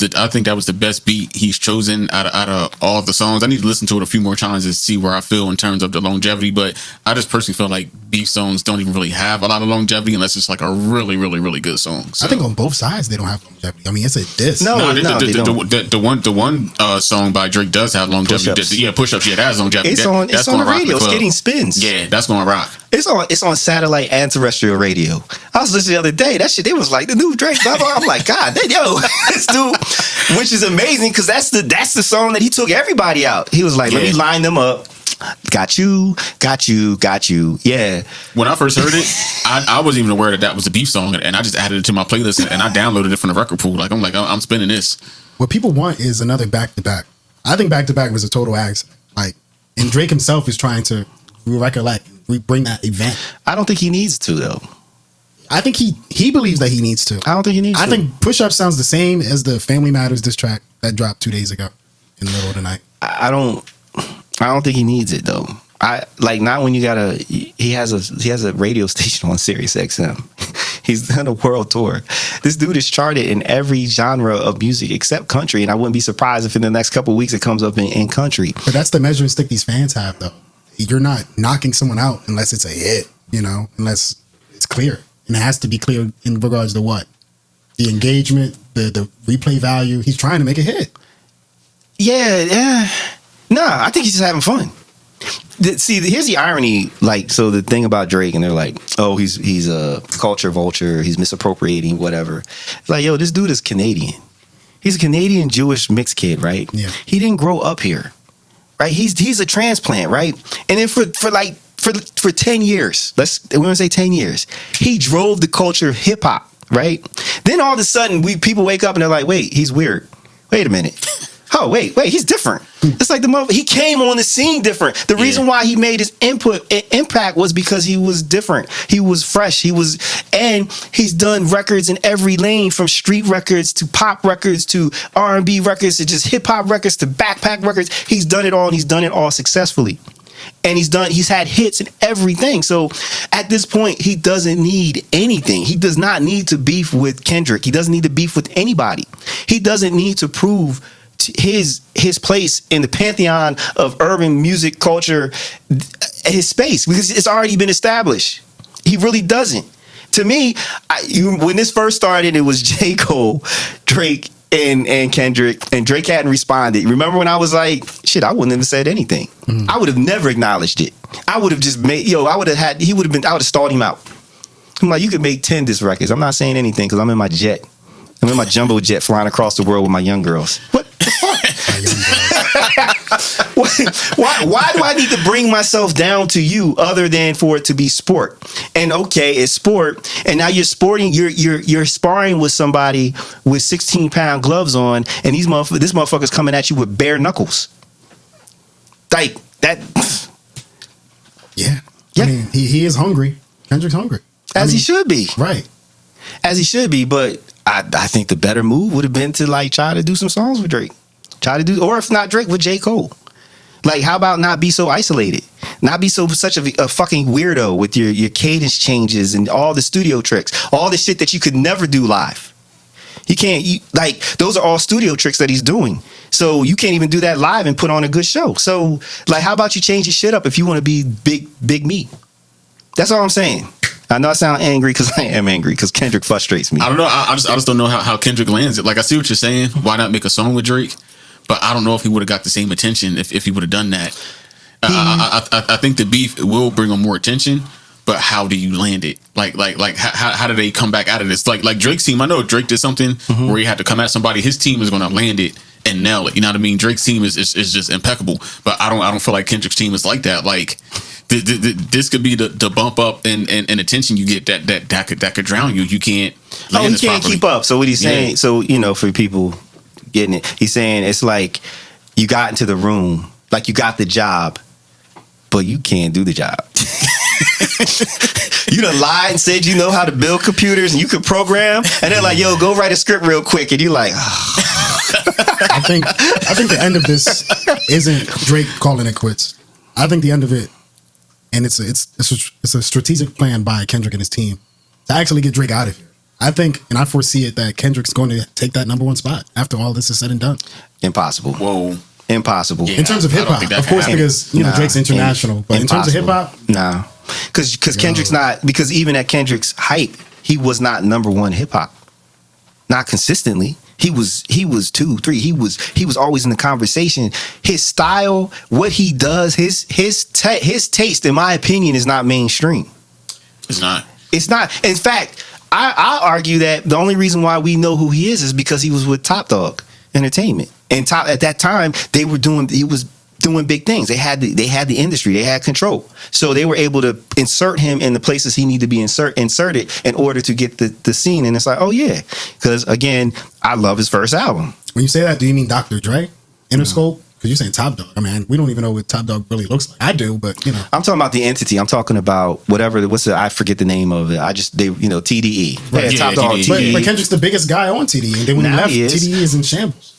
the best beat he's chosen out of all the songs. I need to listen to it a few more times to see where I feel in terms of the longevity. But I just personally feel like beef songs don't even really have a lot of longevity unless it's like a really, really, really good song. So. I think on both sides they don't have longevity. I mean, it's a diss. The one song by Drake does have longevity. Push-ups. Yeah, that has longevity. It's on the radio. It's getting spins. Yeah, that's going to rock. It's on satellite and terrestrial radio. I was listening the other day. That shit, they was like the new Drake. Blah, blah. I'm like, God, this dude, which is amazing because that's the song that he took everybody out. He was like, let me line them up. got you. Yeah. When I first heard it, I wasn't even aware that was a beef song, and I just added it to my playlist and I downloaded it from the record pool. I'm spinning this. What people want is another back to back. I think back to back was a total accident. Like, and Drake himself is trying to bring that event. I don't think he needs to though. I think he believes that he needs to. I don't think he needs to. I think Push Up sounds the same as the Family Matters diss track that dropped 2 days ago in the middle of the night. I don't think he needs it though. Not when you got he has a radio station on Sirius XM. He's done a world tour. This dude is charted in every genre of music except country, and I wouldn't be surprised if in the next couple of weeks it comes up in country. But that's the measuring stick these fans have though. You're not knocking someone out unless it's a hit, unless it's clear. And it has to be clear in regards to what? The engagement, the replay value. He's trying to make a hit. Yeah. Nah, I think he's just having fun. See, here's the irony. So the thing about Drake, and they're like, oh, he's a culture vulture. He's misappropriating, whatever. It's like, yo, this dude is Canadian. He's a Canadian Jewish mixed kid, right? Yeah. He didn't grow up here, right? He's a transplant, right? And then for 10 years, we're gonna say 10 years, he drove the culture of hip hop, right? Then all of a sudden, people wake up and they're like, wait, he's weird. Wait a minute. Oh, wait, he's different. It's like he came on the scene different. The reason why he made his impact was because he was different. He was fresh. And he's done records in every lane, from street records to pop records to R&B records to just hip hop records to backpack records. He's done it all, and he's done it all successfully. And he's had hits and everything. So at this point, he doesn't need anything. He does not need to beef with Kendrick. He doesn't need to beef with anybody. He doesn't need to prove his place in the pantheon of urban music culture, his space, because it's already been established. He really doesn't. To me, when this first started, it was J. Cole, Drake, and Kendrick, and Drake hadn't responded. Remember when I was like, shit, I wouldn't have said anything. I would have never acknowledged it. I would have just I would have stalled him out. I'm like, you could make 10 diss records. I'm not saying anything because I'm in my jet. I'm in my jumbo jet flying across the world with my young girls. What the fuck? Why do I need to bring myself down to you other than for it to be sport? And okay, it's sport, and now you're sparring with somebody with 16-pound gloves on, and this motherfucker's coming at you with bare knuckles. Like that. Yeah. I mean, he is hungry. Kendrick's hungry. He should be. Right. As he should be, but I think the better move would have been to try to do some songs with Drake. Or if not Drake, with J. Cole. How about not be so isolated? Not be such a fucking weirdo with your cadence changes and all the studio tricks, all the shit that you could never do live. You can't, those are all studio tricks that he's doing. So you can't even do that live and put on a good show. So, how about you change your shit up if you want to be big me? That's all I'm saying. I know I sound angry because I am angry because Kendrick frustrates me. I don't know. I just don't know how Kendrick lands it. I see what you're saying. Why not make a song with Drake? But I don't know if he would have got the same attention if he would have done that. I think the beef will bring him more attention. But how do you land it? How do they come back out of this? Like Drake's team. I know Drake did something where he had to come at somebody. His team is going to land it and nail it. You know what I mean? Drake's team is just impeccable. But I don't feel like Kendrick's team is like that. This could be the bump up and attention you get that could drown you. You can't. He can't keep up. So what he's saying? Yeah. So for people getting it, he's saying it's like you got into the room, you got the job, but you can't do the job. You done lied and said you know how to build computers and you could program, and they're like, "Yo, go write a script real quick," and you're like, oh. I think the end of this isn't Drake calling it quits. I think the end of it. And it's a strategic plan by Kendrick and his team to actually get Drake out of here. I think, and I foresee it, that Kendrick's going to take that #1 spot after all this is said and done. Impossible. Whoa. Impossible. Yeah, in terms of hip hop, of course, because Drake's international. But in terms of hip hop, no, because Kendrick's not. Because even at Kendrick's hype, he was not #1 hip hop. Not consistently. He was 2, 3. He was always in the conversation. His style, what he does, his taste, in my opinion, is not mainstream. It's not. It's not. In fact, I argue that the only reason why we know who he is because he was with Top Dog Entertainment. And at that time, they were doing. He was doing big things. They had the industry. They had control. So they were able to insert him in the places he needed to be inserted in order to get the scene. And it's like, oh yeah. Because again, I love his first album. When you say that, do you mean Dr. Dre? Interscope? Because you're saying Top Dog. I mean, we don't even know what Top Dog really looks like. I do, but you know. I'm talking about the entity. I'm talking about I forget the name of it. TDE. Right. Yeah, Top Dog, TDE. But Kendrick's the biggest guy on TDE. And then when he left, TDE is in shambles.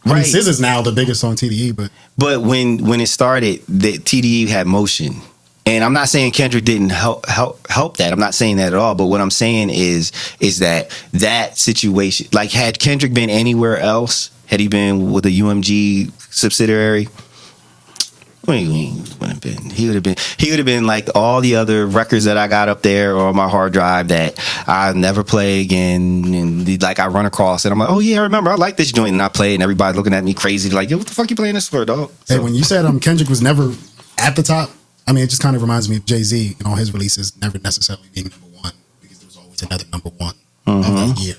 I mean, SZA's now the biggest on TDE, but when it started, the TDE had motion, and I'm not saying Kendrick didn't help that. I'm not saying that at all. But what I'm saying is that situation, like, had Kendrick been anywhere else, had he been with a UMG subsidiary, he would have been like all the other records that I got up there on my hard drive that I never play again, and like I run across and I'm like, oh yeah, I remember, I like this joint, and I play it, and everybody looking at me crazy like, yo, what the fuck you playing this for, dog? Hey, when you said Kendrick was never at the top, I mean, it just kind of reminds me of Jay-Z and all his releases never necessarily being number one, because there was always another number one of that year.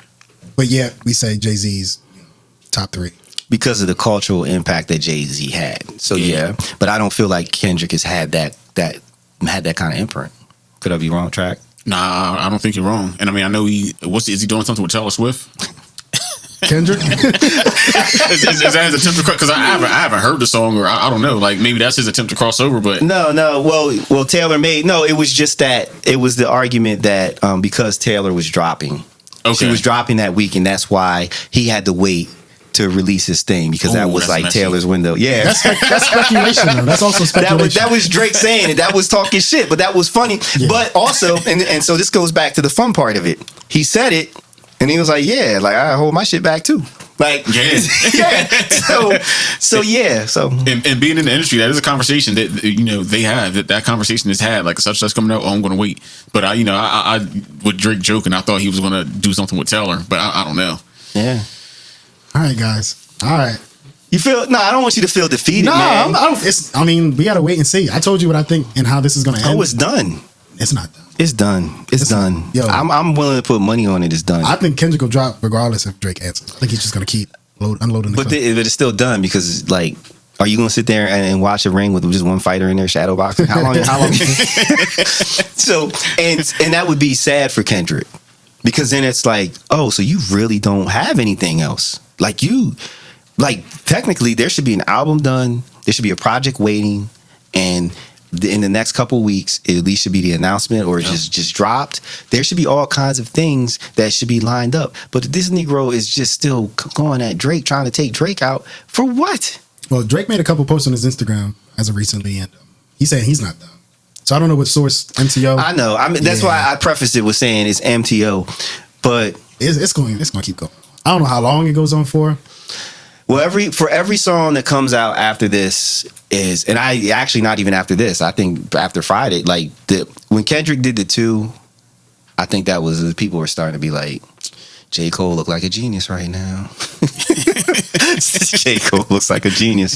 But yeah, we say Jay-Z's top three. Because of the cultural impact that Jay-Z had. So yeah, but I don't feel like Kendrick has had that kind of imprint. Could I be wrong, Track? Nah, I don't think you're wrong. And I mean, I know is he doing something with Taylor Swift? Kendrick? Is that his attempt to cross? Because I haven't heard the song, or I don't know. Like, maybe that's his attempt to cross over. But no. Well, Taylor made it was just that it was the argument that because Taylor was dropping, she was dropping that week, and that's why he had to wait to release his thing, because that was like messy. Taylor's window. Yeah, that's speculation though. That's also speculation. That was Drake saying it. That was talking shit, but that was funny. Yeah. But also, and so this goes back to the fun part of it. He said it, and he was like, "Yeah, like I hold my shit back too." Like, yeah. So yeah. So and being in the industry, that is a conversation that they have. That conversation is had. Like, such that's coming out. Oh, I'm going to wait. But I with Drake joking, I thought he was going to do something with Taylor, but I don't know. Yeah. All right, guys. All right. You feel? No, I don't want you to feel defeated, man. I mean, we got to wait and see. I told you what I think and how this is going to end. Oh, it's done. It's not done. It's done. It's done. Yo, I'm willing to put money on it. It's done. I think Kendrick will drop regardless if Drake answers. I think he's just going to keep unloading the clip. But it's still done, because, like, are you going to sit there and watch a ring with just one fighter in there shadow boxing? How long? So, and that would be sad for Kendrick, because then it's like, oh, so you really don't have anything else. Like technically there should be an album done, there should be a project waiting, and in the next couple weeks it at least should be the announcement, or just dropped. There should be all kinds of things that should be lined up. But this Negro is just still going at Drake, trying to take Drake out for what? Well, Drake made a couple posts on his Instagram as of recently, and he's saying he's not done. So I don't know what source, MTO. I know. I mean, that's why I prefaced it with saying it's MTO, but it's going to keep going. I don't know how long it goes on for. Well, for every song that comes out after this is, and I actually not even after this, I think after Friday, like when Kendrick did the 2, I think that was, people were starting to be like, J. Cole look like a genius right now. J. Cole looks like a genius,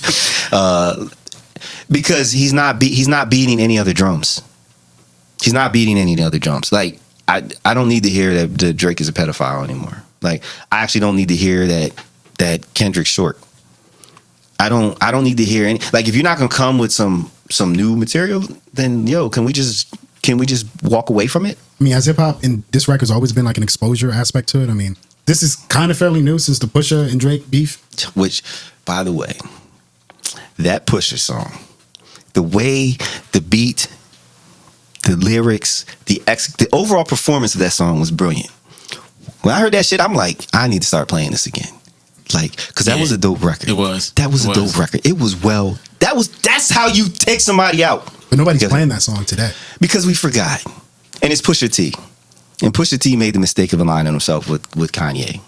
because he's not beating any other drums. He's not beating any other drums. Like, I don't need to hear that Drake is a pedophile anymore. Like, I actually don't need to hear that Kendrick's short. I don't need to hear any. Like, if you're not gonna come with some new material, then can we just walk away from it? I mean, as hip hop, and this record's always been like an exposure aspect to it. I mean, this is kind of fairly new since the Pusha and Drake beef. Which, by the way, that Pusha song, the way, the beat, the lyrics, the overall performance of that song was brilliant. When I heard that shit, I'm like, I need to start playing this again. Like, because that was a dope record. It was. That was a dope record. It was that's how you take somebody out. But nobody's playing that song today. Because we forgot. And it's Pusha T. And Pusha T made the mistake of aligning himself with Kanye.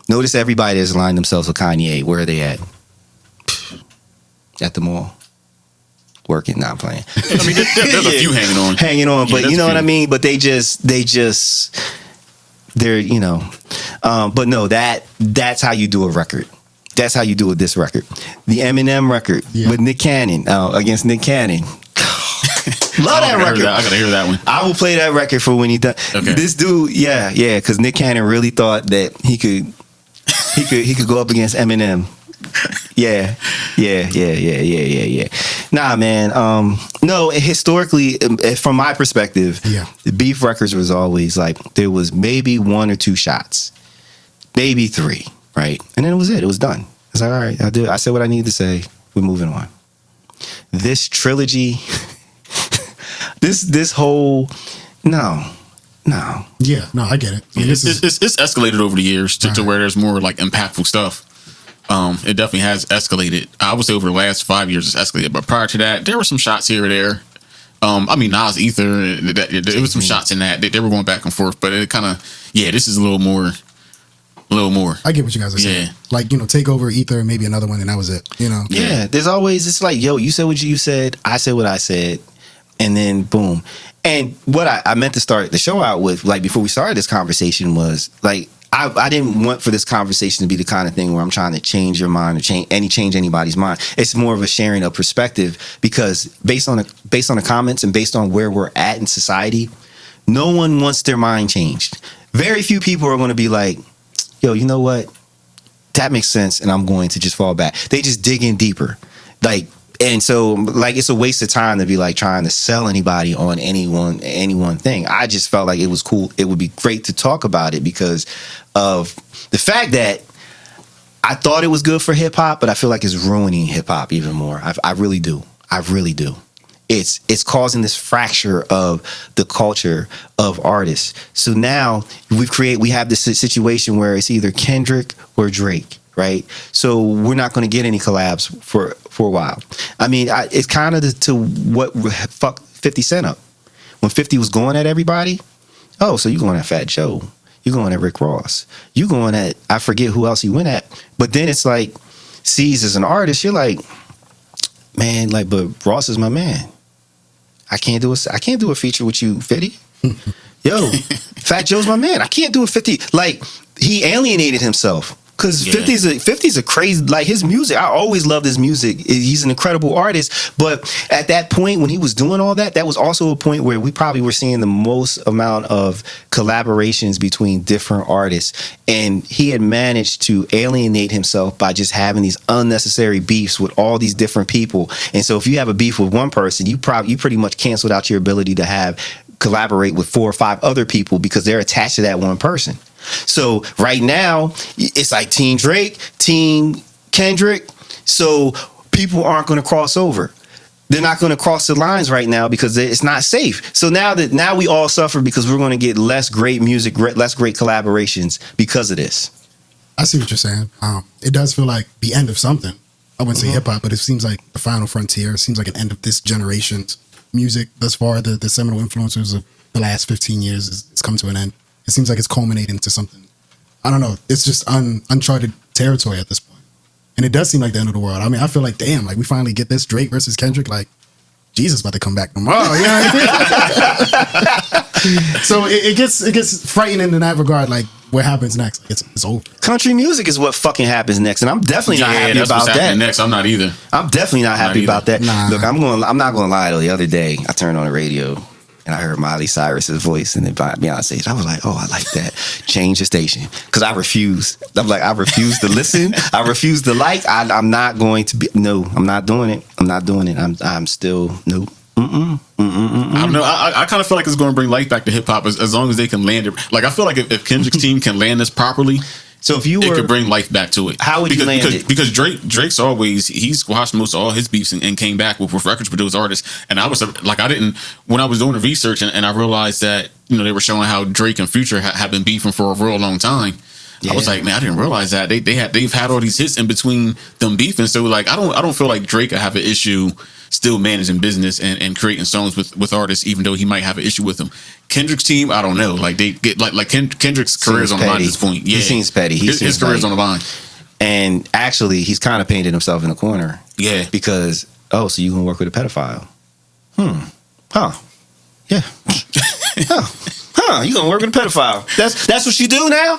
Notice everybody that's aligned themselves with Kanye, where are they at? At the mall. Working, not playing. I mean, there's a few hanging on. But you know what I mean? But they're, but no, that's how you do a record. That's how you do a diss record. The Eminem record with Nick Cannon, against Nick Cannon. Love that record. I gotta hear that one. I will play that record for when he done. Okay. This dude, because Nick Cannon really thought that he could go up against Eminem. Yeah. Nah, man. No, historically, from my perspective, the beef records was always like there was maybe 1 or 2 shots, maybe 3, right? And then it was it. It was done. It's like, all right, I said what I needed to say. We're moving on. This trilogy, this whole, no. Yeah, no, I get it. It's escalated over the years to where there's more like impactful stuff. It definitely has escalated. I would say over the last 5 years it's escalated, but prior to that, there were some shots here or there. I mean, Nas Ether, there was some shots in that. They were going back and forth, but it kind of, this is a little more. I get what you guys are saying. Like, take over Ether, maybe another one, and that was it. Yeah, there's always, it's like, yo, you said what you said, I said what I said, and then boom. And what I meant to start the show out with, like, before we started this conversation was, like, I didn't want for this conversation to be the kind of thing where I'm trying to change your mind or change anybody's mind. It's more of a sharing of perspective, because based on the comments and based on where we're at in society, no one wants their mind changed. Very few people are going to be like, yo, you know what? That makes sense, and I'm going to just fall back. They just dig in deeper. Like, and so, like, it's a waste of time to be like trying to sell anybody on any one thing. I just felt like it was cool. It would be great to talk about it because of the fact that I thought it was good for hip hop, but I feel like it's ruining hip hop even more. I really do. It's causing this fracture of the culture of artists. So now we have this situation where it's either Kendrick or Drake. Right, so we're not going to get any collabs for a while. I mean, it's kind of to what fucked 50 Cent up when 50 was going at everybody. Oh, so you going at Fat Joe? You going at Rick Ross? You going at, I forget who else he went at. But then it's like, C's as an artist, you're like, man, like, but Ross is my man. I can't do a feature with you, 50. Yo, Fat Joe's my man. I can't do a 50. Like, he alienated himself. Because 50's a crazy, like, his music, I always loved his music. He's an incredible artist. But at that point when he was doing all that, that was also a point where we probably were seeing the most amount of collaborations between different artists. And he had managed to alienate himself by just having these unnecessary beefs with all these different people. And so if you have a beef with one person, you pretty much canceled out your ability to collaborate with 4 or 5 other people because they're attached to that one person. So right now, it's like Team Drake, Team Kendrick. So people aren't going to cross over. They're not going to cross the lines right now because it's not safe. So now we all suffer because we're going to get less great music, less great collaborations because of this. I see what you're saying. It does feel like the end of something. I wouldn't say hip hop, but it seems like the final frontier. It seems like an end of this generation's music. Thus far, the seminal influencers of the last 15 years it's come to an end. It seems like it's culminating into something. I don't know. It's just uncharted territory at this point. And it does seem like the end of the world. I mean, I feel like, damn, like we finally get this Drake versus Kendrick. Like, Jesus about to come back tomorrow. You know what I mean? So it gets frightening in that regard. Like, what happens next? Like, it's over. Country music is what fucking happens next, and I'm definitely not happy about that. Next, I'm not either. I'm definitely not happy about that. Nah. Look, I'm not gonna lie though. The other day, I turned on the radio. And I heard Miley Cyrus's voice and then Beyonce's. I was like, oh, I like that. Change the station. Because I refuse. I'm like, I refuse to listen. I refuse to like. I'm not going to be. No, I'm not doing it. I'm still, nope. I don't know. I kind of feel like it's going to bring life back to hip hop as long as they can land it. Like, I feel like if Kendrick's team can land this properly, so if it could bring life back to it. How would you land it? Because Drake's always, he's squashed most of all his beefs and came back with records for those artists. And I was like, when I was doing the research and I realized that, they were showing how Drake and Future have been beefing for a real long time. Yeah. I was like, man, I didn't realize that they've had all these hits in between them beefing. So like, I don't feel like Drake will have an issue still managing business and creating songs with artists, even though he might have an issue with them. Kendrick's team, I don't know. Like, they get like Kendrick's career's on the line at this point. Yeah, he seems petty. His career's on the line. And actually, he's kind of painted himself in a corner. Yeah, because so you gonna work with a pedophile? Yeah. You gonna work with a pedophile? That's what you do now?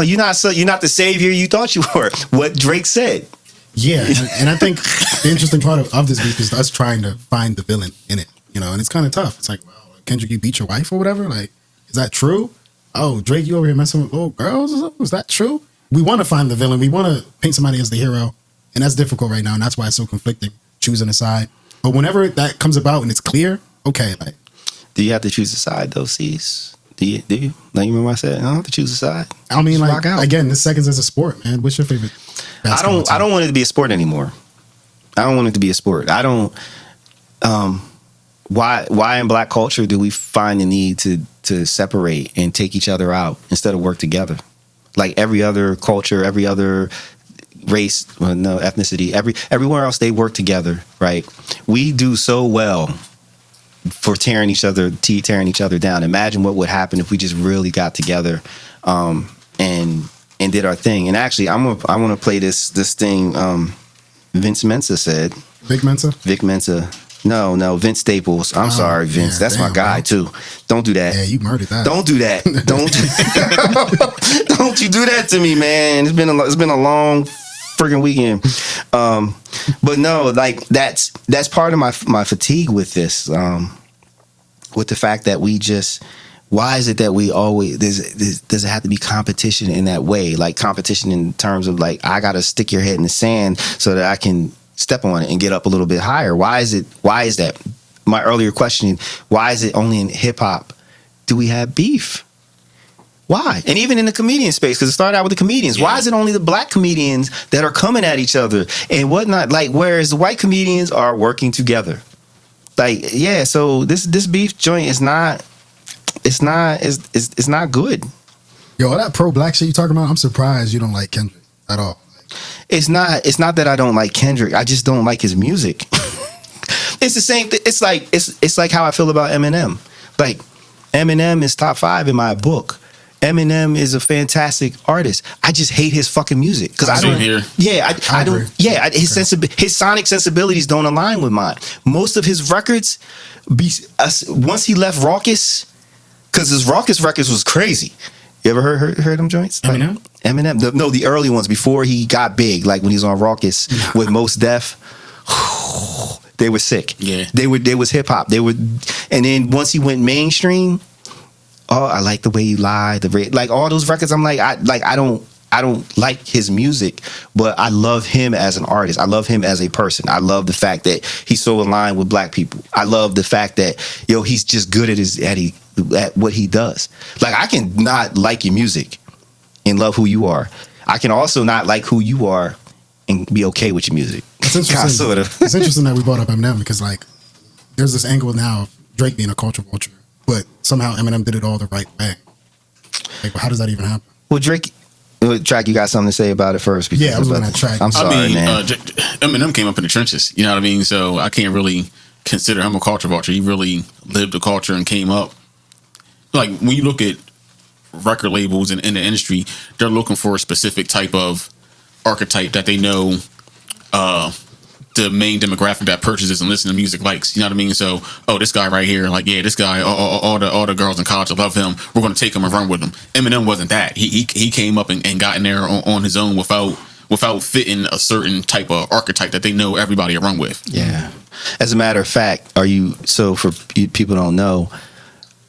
You're not the savior you thought you were. What Drake said. Yeah, and I think the interesting part of this beef is us trying to find the villain in it, and it's kind of tough. It's like, well, Kendrick, you beat your wife or whatever. Like, is that true? Oh, Drake, you over here messing with little girls? Is that true? We want to find the villain. We want to paint somebody as the hero. And that's difficult right now, and that's why it's so conflicting, choosing a side. But whenever that comes about and it's clear, okay, like. Do you have to choose a side though, C's? Do you? Like, you remember I said, I don't have to choose a side. I mean, just like, again, this seconds as a sport, man. What's your favorite basketball team? I don't want it to be a sport anymore. I don't want it to be a sport. I don't, why in Black culture do we find the need to separate and take each other out instead of work together? Like every other culture, every other race, well, no, ethnicity, everywhere else they work together, right? We do so well for tearing each other down. Imagine what would happen if we just really got together and did our thing. And actually, I want to play this thing Vince Mensa said. Vic Mensa? Vic Mensa. No, Vince Staples. I'm sorry, Vince. Yeah, that's my guy, too. Don't do that. Yeah, you murdered that. Don't do that. Don't you do that to me, man. It's been a long freaking weekend. But no, like that's part of my fatigue with this. With the fact that we just, why is it that we always, does it have to be competition in that way? Like competition in terms of like, I got to stick your head in the sand so that I can step on it and get up a little bit higher. Why is that? My earlier question, why is it only in hip hop do we have beef? Why? And even in the comedian space, because it started out with the comedians. Yeah. Why is it only the Black comedians that are coming at each other and whatnot? Like, whereas the white comedians are working together. Like, yeah, so this beef joint is not good. Yo, all that pro-Black shit you talking about, I'm surprised you don't like Kendrick at all. It's not that I don't like Kendrick. I just don't like his music. It's the same thing. It's like how I feel about Eminem. Like, Eminem is top 5 in my book. Eminem is a fantastic artist. I just hate his fucking music because I don't. Here. Yeah, I don't. Yeah, his sonic sensibilities don't align with mine. Most of his records, once he left Raucous, because his Raucous records was crazy. You ever heard them joints? Eminem? Like, Eminem. No, the early ones before he got big, like when he was on Raucous with Mos Def. They were sick. Yeah, they was hip hop. They were, and then once he went mainstream. Oh, I like the way you lie, like all those records. I'm like, I don't like his music, but I love him as an artist. I love him as a person. I love the fact that he's so aligned with Black people. I love the fact that he's just good at what he does. Like, I can not like your music and love who you are. I can also not like who you are and be okay with your music. It's interesting. Sort of. It's interesting that we brought up Eminem because like there's this angle now of Drake being a culture vulture. But somehow Eminem did it all the right way. Like, how does that even happen? Well, Drake, Track, you got something to say about it first? Yeah, I was looking at Track. I'm sorry, man. Eminem came up in the trenches. You know what I mean? So I can't really consider him a culture vulture. He really lived the culture and came up. Like, when you look at record labels in the industry, they're looking for a specific type of archetype that they know the main demographic that purchases and listens to music likes. You know what I mean? So, this guy right here, like, yeah, this guy, all the girls in college love him. We're going to take him and run with him. Eminem wasn't that. He came up and got in there on his own without fitting a certain type of archetype that they know everybody will run with. Yeah. As a matter of fact, for people don't know,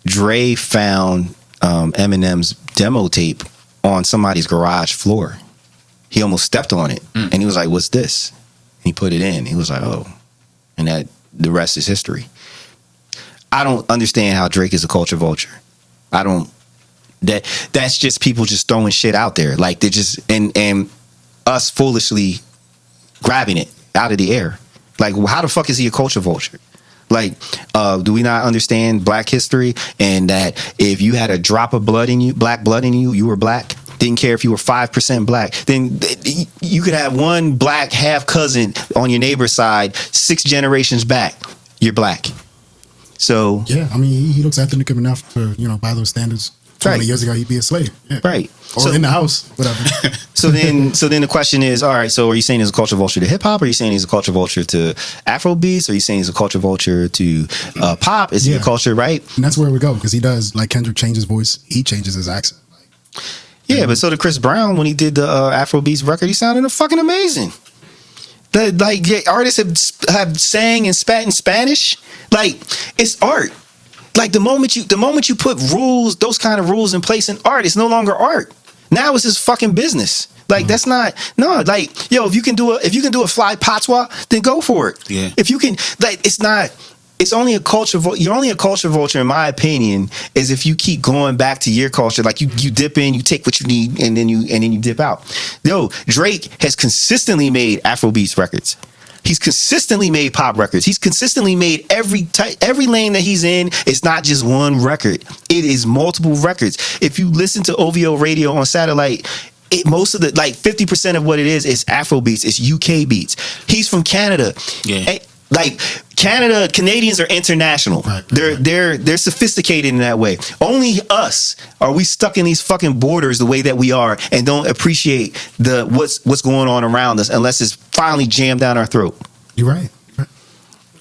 Dre found Eminem's demo tape on somebody's garage floor. He almost stepped on it, and he was like, "What's this?" He put it in. He was like, "Oh," and that the rest is history. I don't understand how Drake is a culture vulture. I don't. That's just people just throwing shit out there, like they're just and us foolishly grabbing it out of the air. Like, how the fuck is he a culture vulture? Like, do we not understand Black history and that if you had a drop of blood in you, Black blood in you, you were Black? Didn't care if you were 5% Black. Then you could have one Black half cousin on your neighbor's side, 6 generations back. You're Black. So yeah, I mean, he looks ethnic enough to by those standards. 20 years ago, he'd be a slave. Yeah. Right. Or in the house, whatever. So then the question is, all right, so are you saying he's a culture vulture to hip hop? Or are you saying he's a culture vulture to Afro beats? Or are you saying he's a culture vulture to pop? Is he a culture, right? And that's where we go, because he does, like Kendrick changed his voice, he changes his accent. Yeah, but so did Chris Brown when he did the Afro beats record. He sounded fucking amazing. Artists have sang and spat in Spanish. Like, it's art. Like, the moment you put rules, those kind of rules in place in art, it's no longer art. Now it's his fucking business. Like that's not like yo. If you can do a fly patois, then go for it. Yeah. If you can, like, it's not. It's only a culture. You're only a culture vulture, in my opinion, is if you keep going back to your culture. Like you dip in, you take what you need, and then you dip out. Yo, Drake has consistently made Afrobeats records. He's consistently made pop records. He's consistently made every lane that he's in. It's not just one record. It is multiple records. If you listen to OVO radio on satellite, most of the, like 50% of what it is Afrobeats. It's UK beats. He's from Canada. Yeah. Like Canadians are international. Right. They're sophisticated in that way. Only us are we stuck in these fucking borders the way that we are and don't appreciate what's going on around us unless it's finally jammed down our throat. You're right.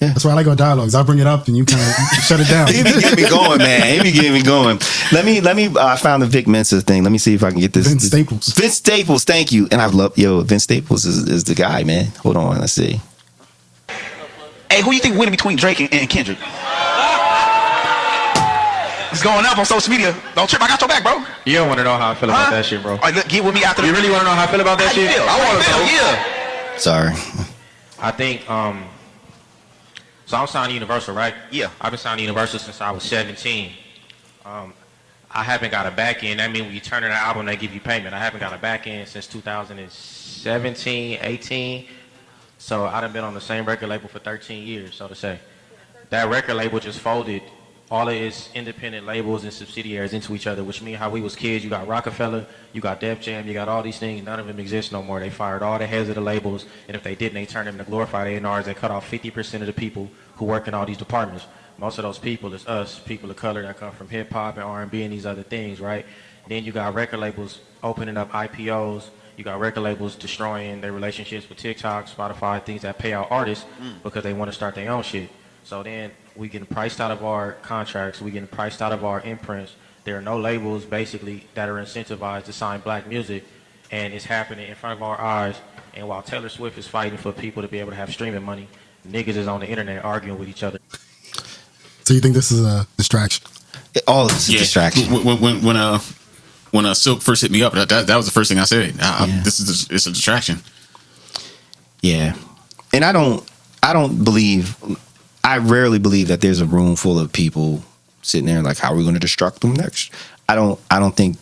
Yeah. That's why I like our dialogues. I'll bring it up and you kind of shut it down. He be getting me going, man. He be getting me going. Let me. I found the Vic Mensa thing. Let me see if I can get this. Vince Staples. Vince Staples. Thank you. And I've loved Vince Staples is the guy, man. Hold on. Let's see. Hey, who you think winning between Drake and Kendrick? It's going up on social media. Don't trip. I got your back, bro. You don't want to know how I feel about that shit, bro. All right, look, get with me after. You really want to know how I feel about that shit? I want to know. Yeah. Sorry. I think, so I'm signed to Universal, right? Yeah. I've been signed to Universal since I was 17. I haven't got a back end. That means when you turn in an album, they give you payment. I haven't got a back end since 2017, 18. So I done been on the same record label for 13 years, so to say. That record label just folded all of its independent labels and subsidiaries into each other, which means how we was kids, you got Rockefeller, you got Def Jam, you got all these things, none of them exist no more. They fired all the heads of the labels, and if they didn't, they turned them to glorified A&Rs. They cut off 50% of the people who work in all these departments. Most of those people is us, people of color that come from hip-hop and R&B and these other things, right? Then you got record labels opening up IPOs. You got record labels destroying their relationships with TikTok, Spotify, things that pay out artists because they want to start their own shit. So then we getting priced out of our contracts. We getting priced out of our imprints. There are no labels basically that are incentivized to sign black music, and it's happening in front of our eyes. And while Taylor Swift is fighting for people to be able to have streaming money, niggas is on the internet arguing with each other. So you think this is a distraction? All of it's a distraction. When Silk first hit me up, that was the first thing I said. It's a distraction. Yeah, and I rarely believe that there's a room full of people sitting there like, how are we going to distract them next? I don't think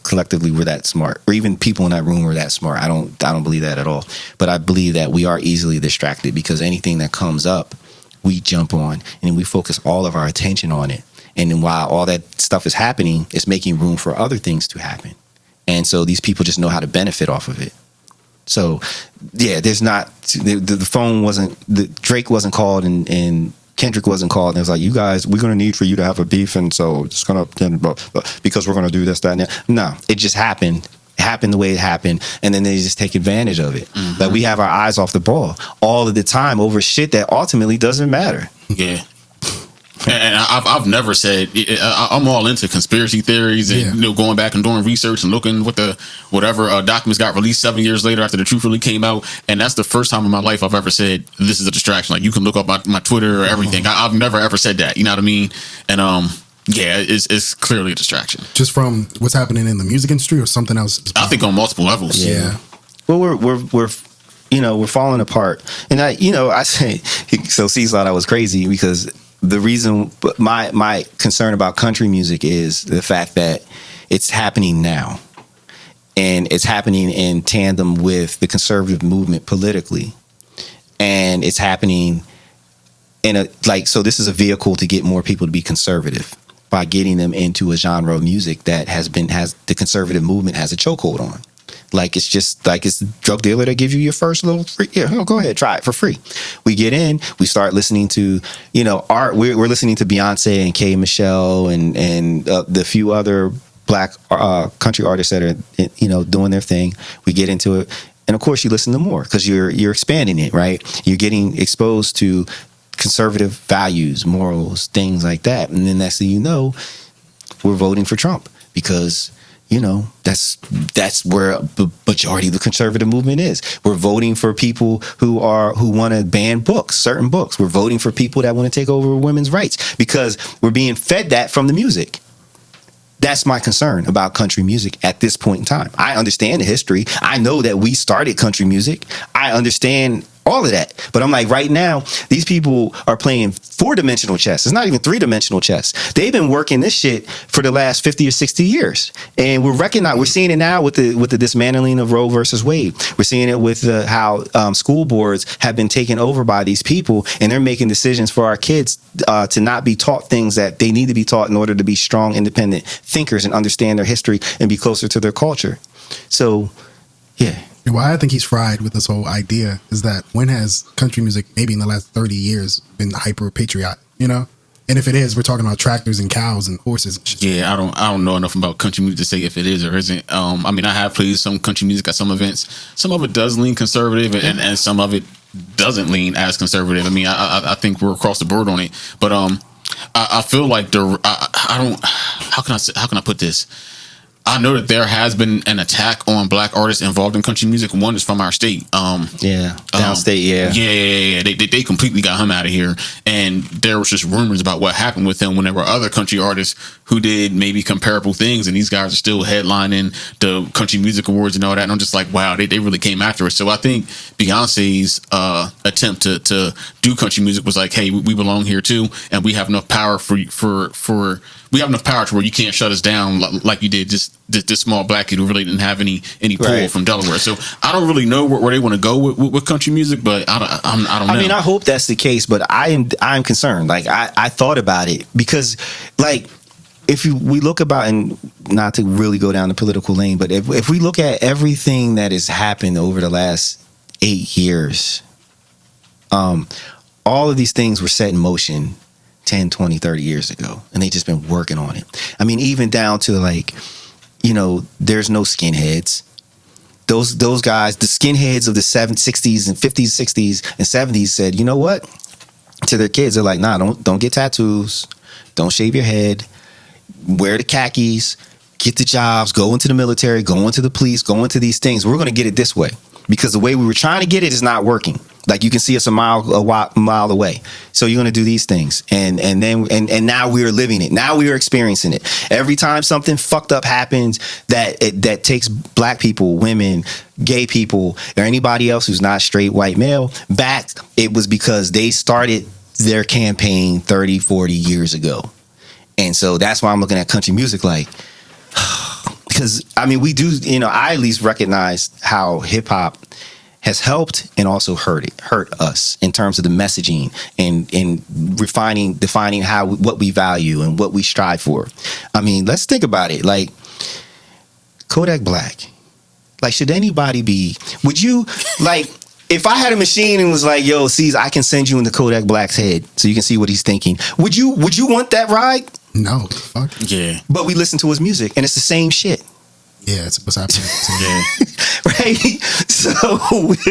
collectively we're that smart, or even people in that room are that smart. I don't believe that at all. But I believe that we are easily distracted because anything that comes up, we jump on and we focus all of our attention on it. And then while all that stuff is happening, it's making room for other things to happen. And so these people just know how to benefit off of it. So, yeah, there's not, the phone wasn't, Drake wasn't called and Kendrick wasn't called. And it was like, you guys, we're going to need for you to have a beef. And so it's going to, because we're going to do this, that, and that. No, it just happened. It happened the way it happened. And then they just take advantage of it. Mm-hmm. Like we have our eyes off the ball all of the time over shit that ultimately doesn't matter. Yeah. And I've never said I'm all into conspiracy theories and going back and doing research and looking what the whatever documents got released 7 years later after the truth really came out, and that's the first time in my life I've ever said this is a distraction. Like you can look up my Twitter or everything. I've never ever said that. You know what I mean? And it's clearly a distraction. Just from what's happening in the music industry or something else? I think on multiple levels. Yeah. Well, we're falling apart, and I say so. C's thought I was crazy because. The reason my concern about country music is the fact that it's happening now, and it's happening in tandem with the conservative movement politically, and it's happening so this is a vehicle to get more people to be conservative by getting them into a genre of music that has the conservative movement has a chokehold on. Like it's just like it's the drug dealer that gives you your first little free. Yeah, go ahead, try it for free. We get in, we start listening to art. We're listening to Beyonce and K. Michelle and the few other black country artists that are doing their thing. We get into it, and of course you listen to more because you're expanding it, right? You're getting exposed to conservative values, morals, things like that, and then next thing you know, we're voting for Trump because. That's where the majority of the conservative movement is. We're voting for people who want to ban certain books. We're voting for people that want to take over women's rights because we're being fed that from the music. That's my concern about country music at this point in time. I understand the history. I know that we started country music. I understand all of that. But I'm like, right now, these people are playing 4-dimensional chess. It's not even 3-dimensional chess. They've been working this shit for the last 50 or 60 years. And we're seeing it now with the dismantling of Roe versus Wade. We're seeing it with how school boards have been taken over by these people, and they're making decisions for our kids to not be taught things that they need to be taught in order to be strong, independent thinkers and understand their history and be closer to their culture. So, yeah. Why I think he's fried with this whole idea is that when has country music, maybe in the last 30 years, been hyper patriotic, you know? And if it is, we're talking about tractors and cows and horses and shit. Yeah, I don't know enough about country music to say if it is or isn't. I mean, I have played some country music at some events. Some of it does lean conservative, and some of it doesn't lean as conservative. I mean, I think we're across the board on it. But I feel like I don't. How can I put this? I know that there has been an attack on black artists involved in country music. One is from our state. Downstate, yeah. Yeah. They completely got him out of here. And there was just rumors about what happened with him when there were other country artists who did maybe comparable things. And these guys are still headlining the country music awards and all that. And I'm just like, wow, they really came after us. So I think Beyonce's attempt to do country music was like, hey, we belong here too. And we have enough power we have enough power to where you can't shut us down like you did just this small black kid who really didn't have any pull from Delaware. So I don't really know where they want to go with country music, but I don't know. I mean, I hope that's the case, but I'm concerned. Like I thought about it because, like, we look about, and not to really go down the political lane, but if we look at everything that has happened over the last 8 years, all of these things were set in motion 10, 20, 30 years ago, and they just been working on it. I mean, even down to, like, you know, there's no skinheads. Those guys, the skinheads of the 60s and 50s, 60s, and 70s said, you know what? To their kids, they're like, nah, don't get tattoos. Don't shave your head. Wear the khakis. Get the jobs. Go into the military. Go into the police. Go into these things. We're going to get it this way. Because the way we were trying to get it is not working. Like, you can see us a mile away. So you're going to do these things. And now we're living it. Now we are experiencing it. Every time something fucked up happens that takes black people, women, gay people, or anybody else who's not straight white male back, it was because they started their campaign 30, 40 years ago. And so that's why I'm looking at country music like, because, I mean, we do, you know, I at least recognize how hip hop has helped and also hurt us in terms of the messaging and defining what we value and what we strive for. I mean, let's think about it. Like, Kodak Black. Like, should anybody would you, like, if I had a machine and was like, yo, C's, I can send you into Kodak Black's head so you can see what he's thinking. Would you want that ride? No, fuck. Yeah. But we listen to his music and it's the same shit. Yeah, it's what's happening. Yeah. Right?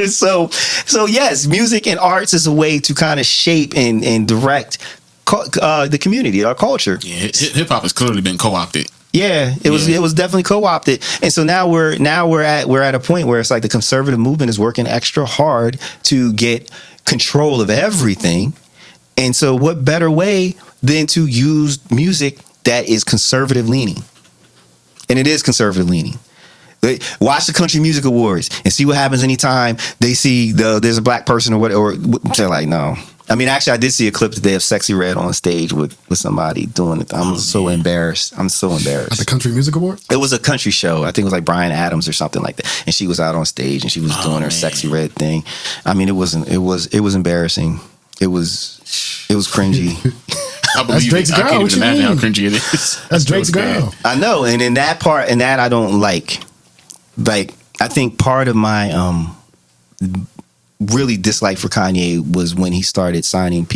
So yes, music and arts is a way to kind of shape and direct the community, our culture. Yeah, hip hop has clearly been co-opted. Yeah, it was definitely co-opted. And so now we're at a point where it's like the conservative movement is working extra hard to get control of everything. And so what better way than to use music that is conservative leaning? And it is conservative leaning. Watch the Country Music Awards and see what happens anytime they see there's a black person or they're like, no. I mean, actually, I did see a clip today of Sexy Red on stage with somebody doing it. I'm so embarrassed. I'm so embarrassed. At the Country Music Awards? It was a country show. I think it was like Bryan Adams or something like that. And she was out on stage and she was doing her Sexy Red thing. I mean, it was embarrassing. It was cringy. That's Drake's girl. I can't what even you imagine mean? how cringy it is. That's Drake's girl. I know, and in that part, I don't like. Like, I think part of my really dislike for Kanye was when he started signing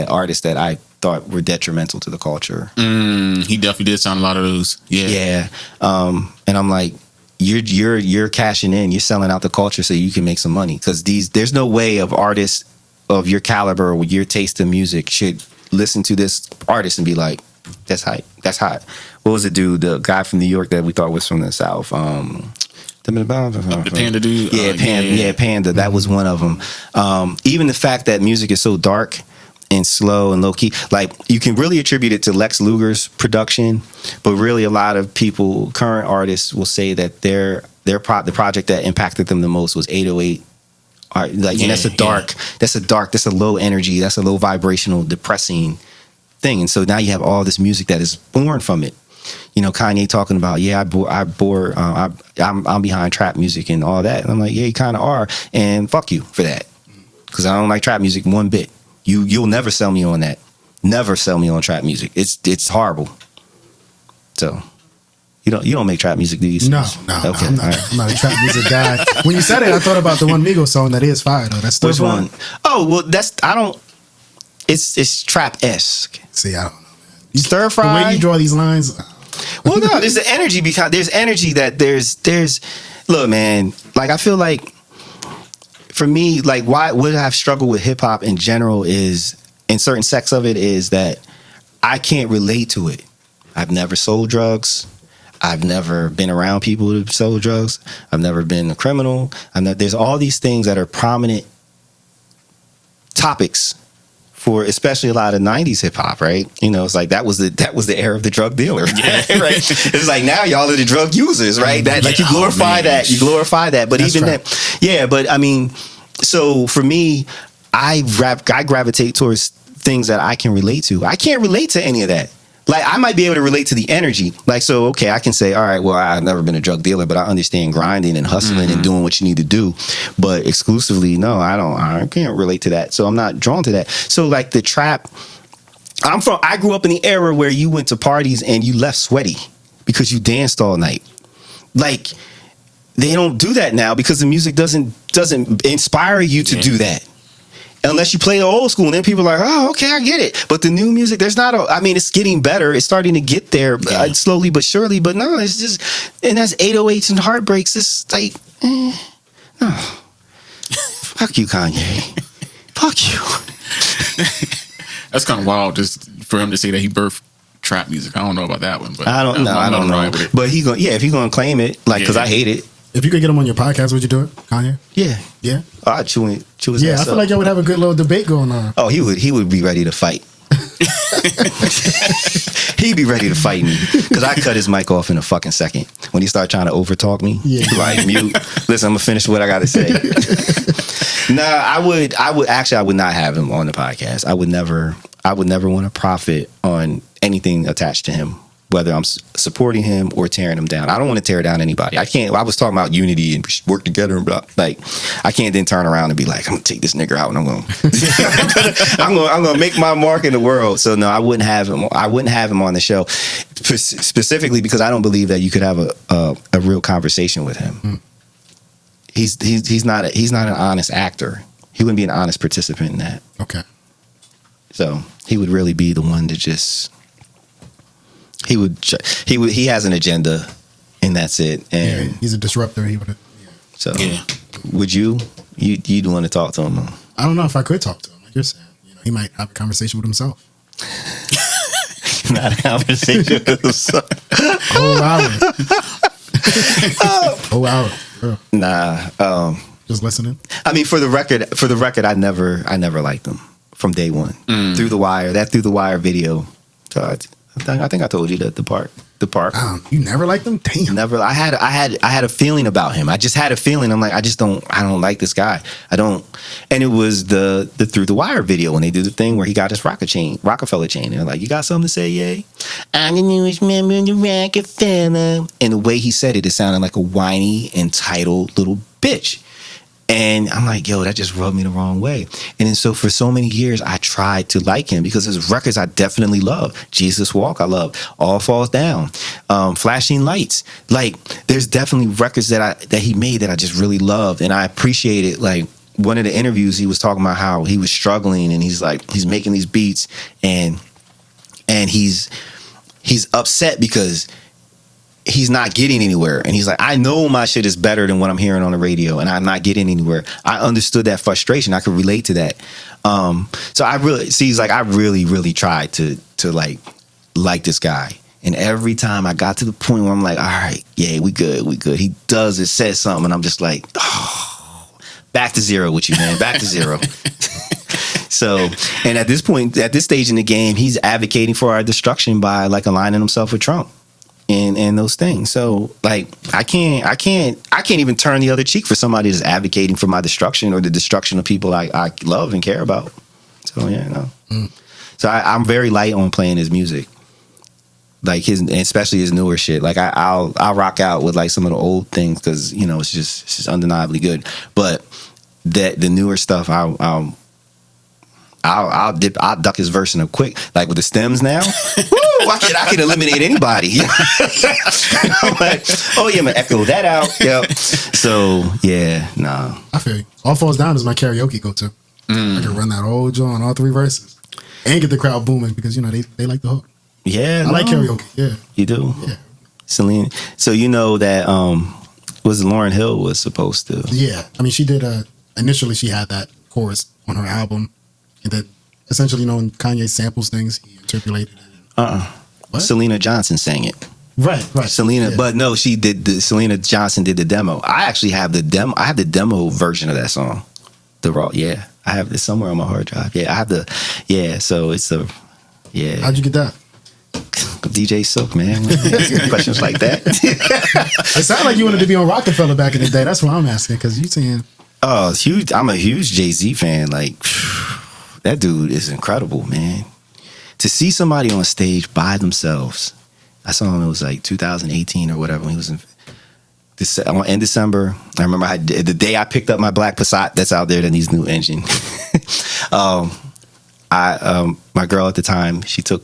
artists that I thought were detrimental to the culture. He definitely did sign a lot of those. Yeah. And I'm like, you're cashing in, you're selling out the culture so you can make some money, because there's no way of artists of your caliber or your taste in music should listen to this artist and be like, that's hype, that's hot. What was it, dude? The guy from New York that we thought was from the South. The Panda dude. Panda. That was one of them. Even the fact that music is so dark and slow and low key. Like you can really attribute it to Lex Luger's production, but really a lot of people, current artists, will say that the project that impacted them the most was 808. And that's a low energy, that's a low vibrational, depressing thing. And so now you have all this music that is born from it. You know, Kanye talking about, I'm behind trap music and all that. And I'm like, yeah, you kind of are. And fuck you for that. Because I don't like trap music one bit. You'll never sell me on that. Never sell me on trap music. It's horrible. So you don't make trap music, do you? No, okay, I'm not a trap music guy. When you said it, I thought about the one Migos song that is fire though. That's which one? Oh well, it's trap-esque. See, I don't know, man. Stir fry. The way you draw these lines. Well, no, there's the energy because there's energy that there's. Look, man. Like I feel like for me, like what I've struggled with hip hop in general is, in certain sects of it, is that I can't relate to it. I've never sold drugs. I've never been around people who sold drugs. I've never been a criminal. There's all these things that are prominent topics for especially a lot of 90s hip hop, right? You know, it's like that was the era of the drug dealer, right? It's like now y'all are the drug users, right? That like you glorify that, but that's even right. That, yeah. But I mean, so for me, I gravitate towards things that I can relate to. I can't relate to any of that. Like I might be able to relate to the energy. Like, so, okay, I can say, all right, well, I've never been a drug dealer, but I understand grinding and hustling and doing what you need to do. But exclusively, no, I can't relate to that. So I'm not drawn to that. So like the trap, I grew up in the era where you went to parties and you left sweaty because you danced all night. Like they don't do that now because the music doesn't inspire you to do that. Unless you play the old school, and then people are like, oh, okay, I get it. But the new music, it's getting better. It's starting to get there slowly but surely. But no, it's just, and that's 808s and heartbreaks. It's like, no. Fuck you, Kanye. Fuck you. That's kind of wild just for him to say that he birthed trap music. I don't know about that one. But I don't know. But if he's going to claim it, like, because I hate it. If you could get him on your podcast, would you do it, Kanye? Yeah. Yeah? I'd chew his Yeah, ass I feel up. like y'all would have a good little debate going on. Oh, he would be ready to fight. He'd be ready to fight me because I cut his mic off in a fucking second when he started trying to overtalk me. Yeah. Like, mute. Listen, I'm gonna finish what I gotta say. Nah, I would not have him on the podcast. I would never want to profit on anything attached to him, whether I'm supporting him or tearing him down. I don't want to tear down anybody. I can't. I was talking about unity and work together and blah. Like, I can't then turn around and be like, I'm gonna take this nigga out and I'm gonna make my mark in the world. So no, I wouldn't have him. I wouldn't have him on the show specifically because I don't believe that you could have a real conversation with him. He's not an honest actor. He wouldn't be an honest participant in that. Okay. So he would really be the one to just. He has an agenda, and that's it. And he's a disruptor. He would. Yeah. So, would you'd want to talk to him? I don't know if I could talk to him. Like you're saying, he might have a conversation with himself. Not a conversation with himself. Whole hour. Bro. Nah. Just listening. I mean, for the record, I never liked him from day one. Through the Wire, Through the Wire video. So I think I told you that the park. You never liked him? Damn. Never. I had a feeling about him. I just had a feeling. I'm like, I don't like this guy. I don't. And it was the Through the Wire video when they do the thing where he got his Rockefeller chain. And they're like, you got something to say, yay? I'm the newest member of the Rockefeller. And the way he said it sounded like a whiny, entitled little bitch. And I'm like, yo, that just rubbed me the wrong way. And then so for so many years, I tried to like him because his records I definitely love. Jesus Walk, I love. All Falls Down. Flashing Lights. Like, there's definitely records that he made that I just really loved. And I appreciate it. Like, one of the interviews, he was talking about how he was struggling and he's making these beats and he's upset because he's not getting anywhere. And he's like, I know my shit is better than what I'm hearing on the radio and I'm not getting anywhere. I understood that frustration. I could relate to that. So I really, really tried to like this guy. And every time I got to the point where I'm like, all right, yeah, we good. He does it, says something. And I'm just like, oh, back to zero with you, man. Back to zero. So, and at this point, at this stage in the game, he's advocating for our destruction by like aligning himself with Trump and those things. So, like, I can't even turn the other cheek for somebody that's advocating for my destruction or the destruction of people I love and care about. So, yeah, no. So I'm very light on playing his music, like especially his newer shit. Like I'll rock out with like some of the old things because it's just undeniably good. But the newer stuff, I'll duck his verse in a quick, like with the stems now. Woo, I can eliminate anybody. I'm like, oh yeah, I'm gonna echo that out. Yep. So yeah, nah. I feel you. All Falls Down is my karaoke go-to. I can run that whole joint, all three verses, and get the crowd booming because they like the hook. Yeah, I like karaoke. Yeah, you do. Yeah, Celine. So that was Lauryn Hill was supposed to. Yeah, I mean she did. Initially, she had that chorus on her album, and then essentially, when Kanye samples things, he interpolated it. What? Selena Johnson sang it. Right. Selena, yeah. but no, she did. Selena Johnson did the demo. I actually have the demo. I have the demo version of that song. The raw, yeah. I have it somewhere on my hard drive. Yeah, I have so it's yeah. How'd you get that? djsilk, man. Questions like that. It sounded like you wanted to be on Rockefeller back in the day. That's what I'm asking, because you saying. Oh, it's huge. I'm a huge Jay-Z fan. Like, that dude is incredible, man. To see somebody on stage by themselves. I saw him, it was like 2018 or whatever, when he was in December. I remember the day I picked up my black Passat that's out there that needs new engine. My girl at the time, she took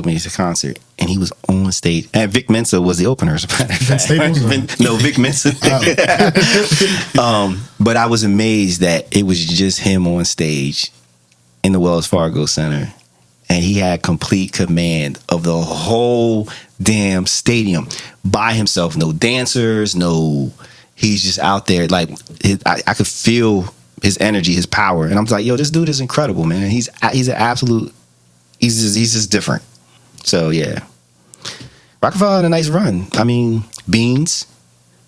me to a concert, and he was on stage. And Vic Mensa was the opener. As a matter of fact. No, Vic Mensa. But I was amazed that it was just him on stage in the Wells Fargo Center, and he had complete command of the whole damn stadium by himself. No dancers, he's just out there. Like, I could feel his energy, his power, and I'm like, yo, this dude is incredible, man. He's an absolute. He's just different. So yeah, Rockefeller had a nice run. I mean, Beans,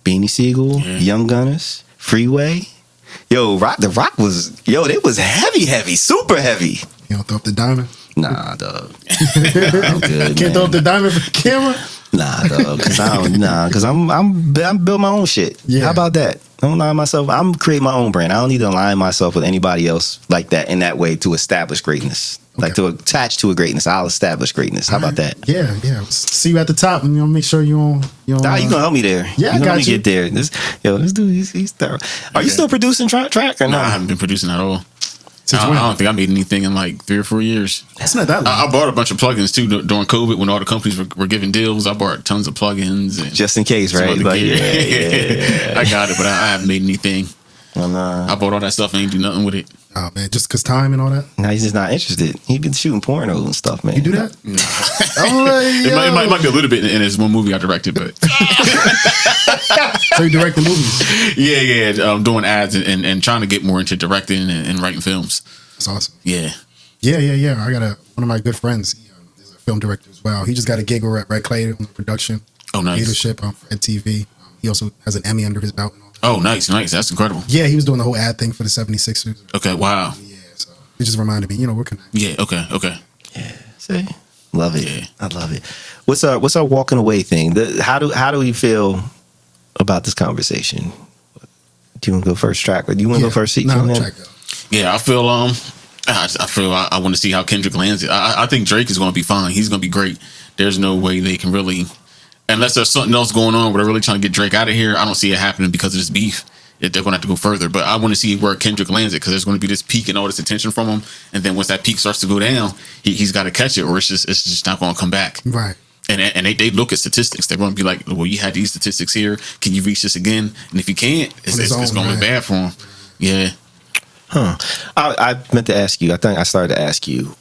Beanie Siegel, Young Gunners, Freeway. Yo, the Rock was it was heavy, super heavy. You don't throw up the diamond? Nah, dog. I'm good. Can't throw up the diamond for the camera? Nah, dog. Because I'm build my own shit. Yeah. How about that? I don't align myself. I'm create my own brand. I don't need to align myself with anybody else like that in that way to establish greatness. Okay. Like to attach to a greatness, I'll establish greatness. How about that? Yeah. See you at the top, and make sure you on. Nah, you gonna help me there. Yeah, you I got help me you. get there. This dude, he's thorough. Are you still producing track or No, not? I haven't been producing at all. Since I when? don't think I made anything in like 3 or 4 years. That's not that long. I bought a bunch of plugins too during COVID when all the companies were giving deals. I bought tons of plugins and Just in case, some right? other Like, gear. yeah. I got it, but I haven't made anything. I bought all that stuff and ain't do nothing with it. Oh man, just because time and all that. Now he's just not interested. He been shooting pornos and stuff, man. You do that? It might be a little bit in this one movie I directed, but So you direct the movies? yeah, I'm doing ads and trying to get more into directing and writing films. That's awesome. Yeah. I got one of my good friends. He is a film director as well. He just got a gig over at Red Clay on production. Oh, nice. Leadership on Red TV. He also has an Emmy under his belt. Oh, nice. That's incredible. Yeah, he was doing the whole ad thing for the 76ers. Okay, wow. Yeah, so it just reminded me, we're connected. Yeah, okay. Yeah, see, love it. Yeah. I love it. What's our walking away thing? How do we feel about this conversation? Do you want to go first, track, or do you want to go first? No, track though. Yeah, I feel I want to see how Kendrick lands it. I think Drake is going to be fine. He's going to be great. There's no way they can really, unless there's something else going on where they're really trying to get Drake out of here. I don't see it happening because of this beef. They're going to have to go further. But I want to see where Kendrick lands it because there's going to be this peak and all this attention from him. And then once that peak starts to go down, he's got to catch it, or it's just not going to come back. Right. And they look at statistics. They're going to be like, well, you had these statistics here. Can you reach this again? And if you can't, it's going to be bad for him. Yeah. Huh. I meant to ask you. I think I started to ask you.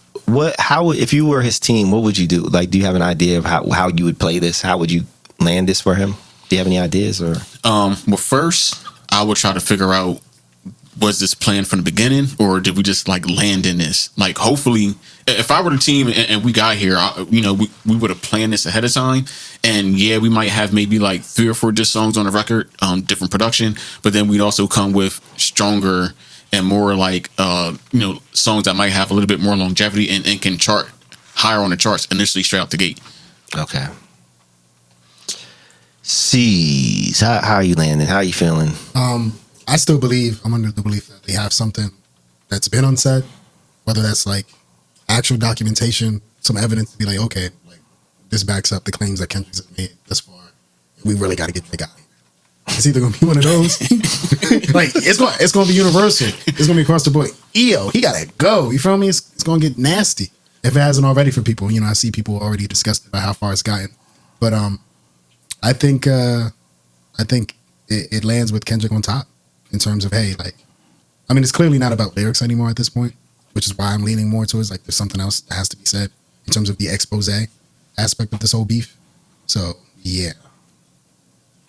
How if you were his team, what would you do? Like, do you have an idea of how you would play this? How would you land this for him? Do you have any ideas or? Well, first I would try to figure out, was this planned from the beginning, or did we just like land in this? Like, hopefully, if I were the team and we got here, we would have planned this ahead of time. And yeah, we might have maybe like 3 or 4 diss songs on the record, different production, but then we'd also come with stronger and more like songs that might have a little bit more longevity and can chart higher on the charts initially straight out the gate. Okay. C's, how are you landing? How are you feeling? I still believe, I'm under the belief that they have something that's been unsaid, whether that's like actual documentation, some evidence to be like, okay, like this backs up the claims that Kendrick's have made this far. We really got to get the guy. It's either gonna be one of those, like it's gonna be universal. It's gonna be across the board. EO, he gotta go. You feel me? It's gonna get nasty if it hasn't already for people. I see people already disgusted about how far it's gotten, but I think it lands with Kendrick on top in terms of, hey, like, it's clearly not about lyrics anymore at this point, which is why I'm leaning more towards like there's something else that has to be said in terms of the expose aspect of this whole beef. So yeah.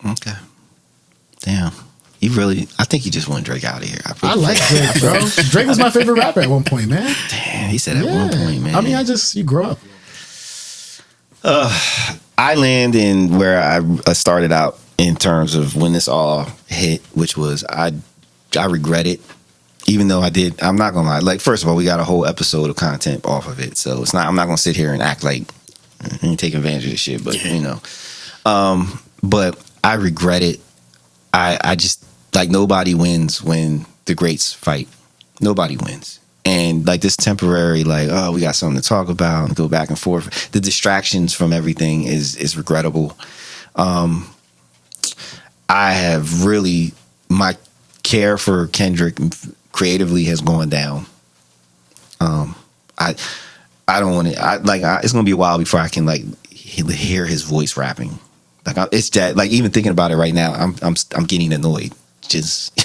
Okay. Damn. I think you just want Drake out of here. I like Drake, bro. Drake was my favorite rapper at one point, man. Damn, he said at one point, man. You grow up. I land in where I started out in terms of when this all hit, which was I regret it, even though I did. I'm not gonna lie. Like, first of all, we got a whole episode of content off of it, so I'm not gonna sit here and act like and take advantage of this shit. But but I regret it. I just, like, nobody wins when the greats fight. Nobody wins. And like this temporary, like, oh, we got something to talk about and go back and forth. The distractions from everything is regrettable. I have really, my care for Kendrick creatively has gone down. I don't want to. It's gonna be a while before I can like hear his voice rapping. Like, it's that, like, even thinking about it right now, I'm getting annoyed. Just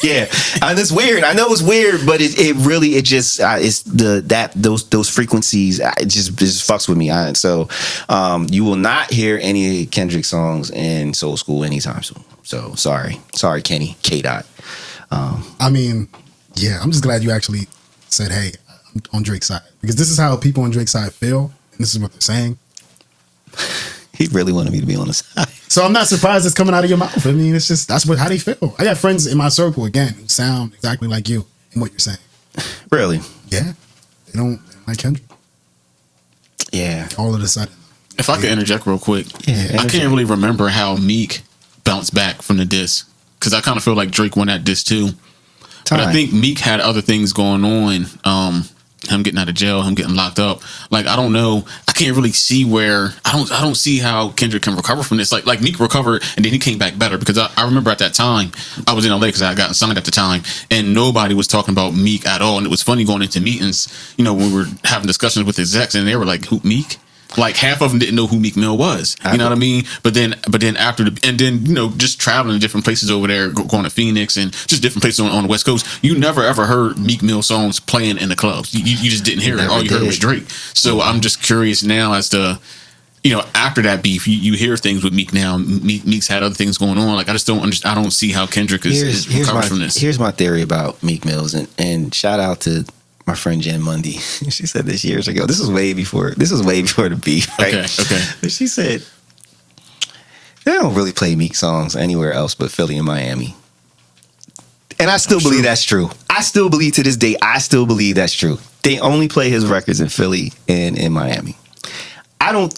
yeah, and it's weird. I know it's weird, but it really it's those frequencies. It just fucks with me. So you will not hear any Kendrick songs in Soul School anytime soon. So sorry, Kenny K. Dot. I'm just glad you actually said, hey, I'm on Drake's side, because this is how people on Drake's side feel, and this is what they're saying. He really wanted me to be on the side. So I'm not surprised it's coming out of your mouth. It's just, how they feel. I got friends in my circle, again, who sound exactly like you in what you're saying. Really? Yeah. They don't like Kendrick. Yeah. All of a sudden. If I could interject real quick, I can't really remember how Meek bounced back from the diss, because I kind of feel like Drake won that diss too. But I think Meek had other things going on. Him getting out of jail, him getting locked up. Like, I don't know. I can't really see where I don't see how Kendrick can recover from this. Like Meek recovered and then he came back better, because I remember at that time I was in LA because I had gotten signed at the time, and nobody was talking about Meek at all. And it was funny going into meetings, when we were having discussions with execs, and they were like, "Who, Meek?" Like, half of them didn't know who Meek Mill was. You know what I mean? But then after just traveling to different places over there, going to Phoenix and just different places on the West Coast, you never ever heard Meek Mill songs playing in the clubs. You just didn't hear it. All you heard was Drake. So I'm just curious now as to, after that beef, you hear things with Meek now. Meek's had other things going on. Like, I just don't understand. I don't see how Kendrick is recovered from this. Here's my theory about Meek Mills, and shout out to my friend Jen Mundy. She said this years ago. This was way before the beef, right? Okay. But she said they don't really play Meek songs anywhere else but Philly and Miami. And I still believe that's true. I still believe to this day, that's true. They only play his records in Philly and in Miami. I don't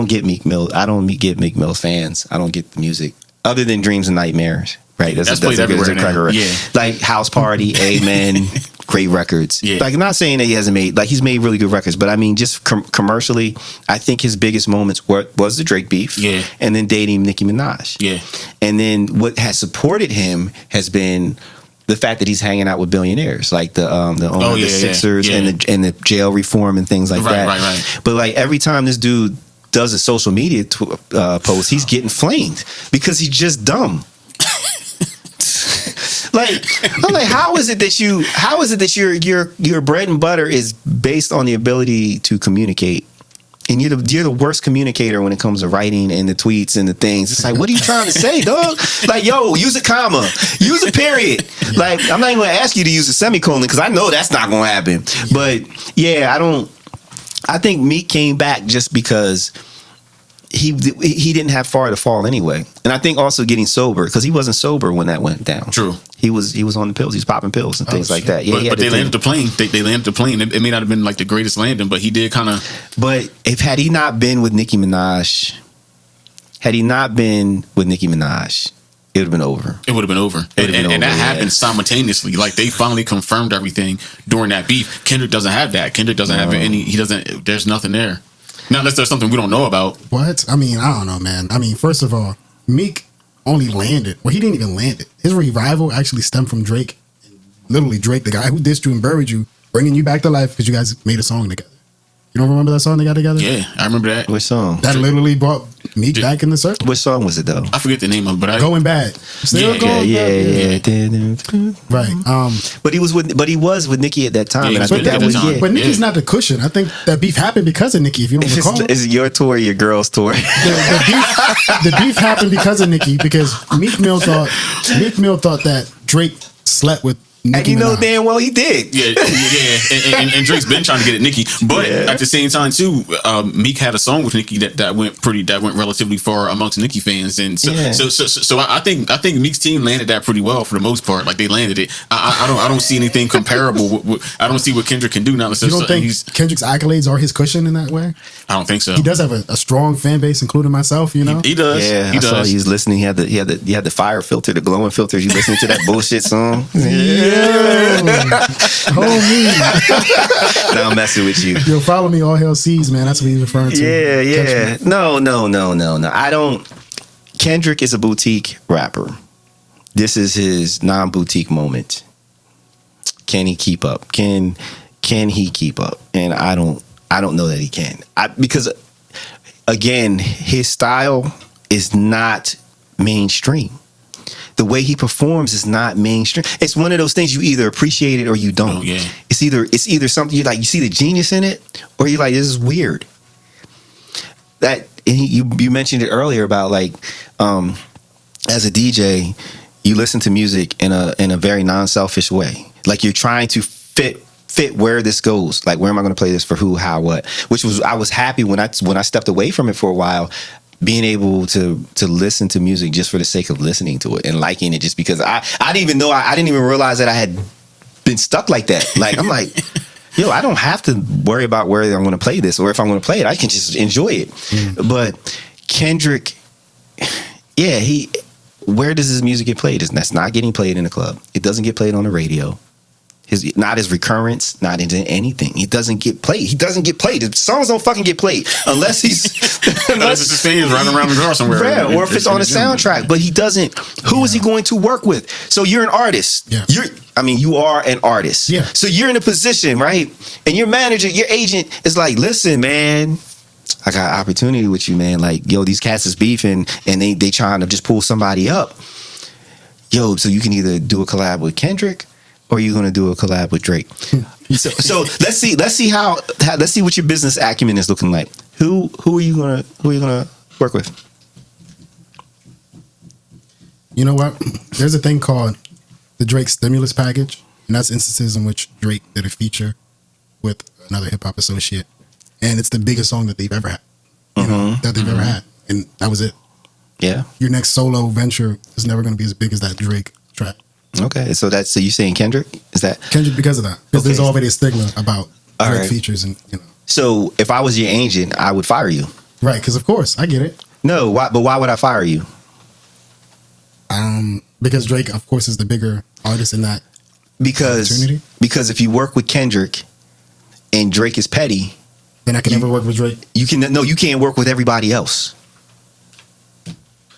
get Meek Mill. I don't get Meek Mill's fans. I don't get the music other than Dreams and Nightmares. Right, that's played everywhere now. Yeah. Like House Party, Amen, great records. Yeah. Like, I'm not saying that he hasn't made, like, he's made really good records, but I mean, just commercially, I think his biggest moments was the Drake beef, and then dating Nicki Minaj, and then what has supported him has been the fact that he's hanging out with billionaires, like the owner of the Sixers and the jail reform and things like that. Right. But like, every time this dude does a social media post, he's getting flamed because he's just dumb. Like, I'm like, how is it that your bread and butter is based on the ability to communicate, and you're the worst communicator when it comes to writing and the tweets and the things? It's like, what are you trying to say, dog? Like, yo, use a comma, use a period. Like, I'm not even gonna ask you to use a semicolon because I know that's not gonna happen. But yeah, I think Meek came back just because he didn't have far to fall anyway. And I think also getting sober, because he wasn't sober when that went down. True. He was on the pills. He was popping pills and things like that. Yeah, but they landed the plane. They landed the plane. It may not have been like the greatest landing, but he did kind of. But had he not been with Nicki Minaj, it would have been over. It would have been over. And that happened simultaneously. Like, they finally confirmed everything during that beef. Kendrick doesn't have that. Kendrick doesn't have any. He doesn't. There's nothing there. Not unless there's something we don't know about. What? I mean, I don't know, man. I mean, first of all, Meek only landed. Well, he didn't even land it. His revival actually stemmed from Drake. Literally, Drake, the guy who dissed you and buried you, bringing you back to life because you guys made a song together. You don't remember that song they got together? Yeah, I remember that. Which song? That literally brought Meek back in the circle. Which song was it though? I forget the name of it, but Going Bad. Still going bad. Yeah. Right. But he was with Nicki at that time, Yeah, and I think that was But Nicki's not the cushion. I think that beef happened because of Nicki. If you don't recall, Is it your tour or your girl's tour? the beef happened because of Nicki, because Meek Mill thought that Drake slept with Nicki And you know Minaj. damn well he did. Yeah. And Drake's been trying to get at Nicki, but at the same time too, Meek had a song with Nicki that went relatively far amongst Nicki fans, and so I think Meek's team landed that pretty well for the most part. Like, they landed it. I don't see anything comparable. I don't see what Kendrick can do now. You don't think Kendrick's accolades are his cushion in that way? I don't think so. He does have a strong fan base, including myself. You know, He does. Yeah, he I saw does. he was listening. He had the fire filter, the glowing filter. You listening to that bullshit song? homie. Now I'm messing with you. Yo, follow me, all hell seas, man. That's what he's referring to. Yeah. No. I don't. Kendrick is a boutique rapper. This is his non-boutique moment. Can he keep up? Can he keep up? And I don't know that he can. Because again, his style is not mainstream. The way he performs is not mainstream. It's one of those things you either appreciate it or you don't. Oh, yeah. It's either something you like, you see the genius in it, or you're like, this is weird. That you mentioned it earlier about like, as a DJ, you listen to music in a very non-selfish way. Like, you're trying to fit where this goes. Like, where am I going to play this, for who, how, what? I was happy when I stepped away from it for a while, being able to listen to music just for the sake of listening to it and liking it, just because I didn't even realize that I had been stuck like that. Like, I'm like, yo, I don't have to worry about where I'm going to play this, or if I'm going to play it, I can just enjoy it. But Kendrick, yeah, where does his music get played? That's not getting played in a club. It doesn't get played on the radio. Not his recurrence, not into anything. He doesn't get played. The songs don't fucking get played unless unless it's his thing is running around the car somewhere. Yeah, or if it's on a soundtrack. But he doesn't. Who is he going to work with? So you're an artist. Yeah. You are an artist. Yeah. So you're in a position, right? And your manager, your agent is like, listen, man, I got an opportunity with you, man. Like, yo, these cats is beefing and they trying to just pull somebody up. Yo, so you can either do a collab with Kendrick, or are you going to do a collab with Drake? so let's see what your business acumen is looking like. Who are you gonna work with? You know what? There's a thing called the Drake stimulus package, and that's instances in which Drake did a feature with another hip hop associate, and it's the biggest song that they've ever had. That they've ever had, and that was it. Yeah. Your next solo venture is never going to be as big as that Drake track. Okay, so you saying Kendrick? Is that Kendrick because of that? Because there's already a stigma about Drake features, and So if I was your agent, I would fire you. Right, because of course I get it. No, but why would I fire you? Because Drake, of course, is the bigger artist in that opportunity. Because if you work with Kendrick and Drake is petty, then I can never work with Drake. You can't work with everybody else.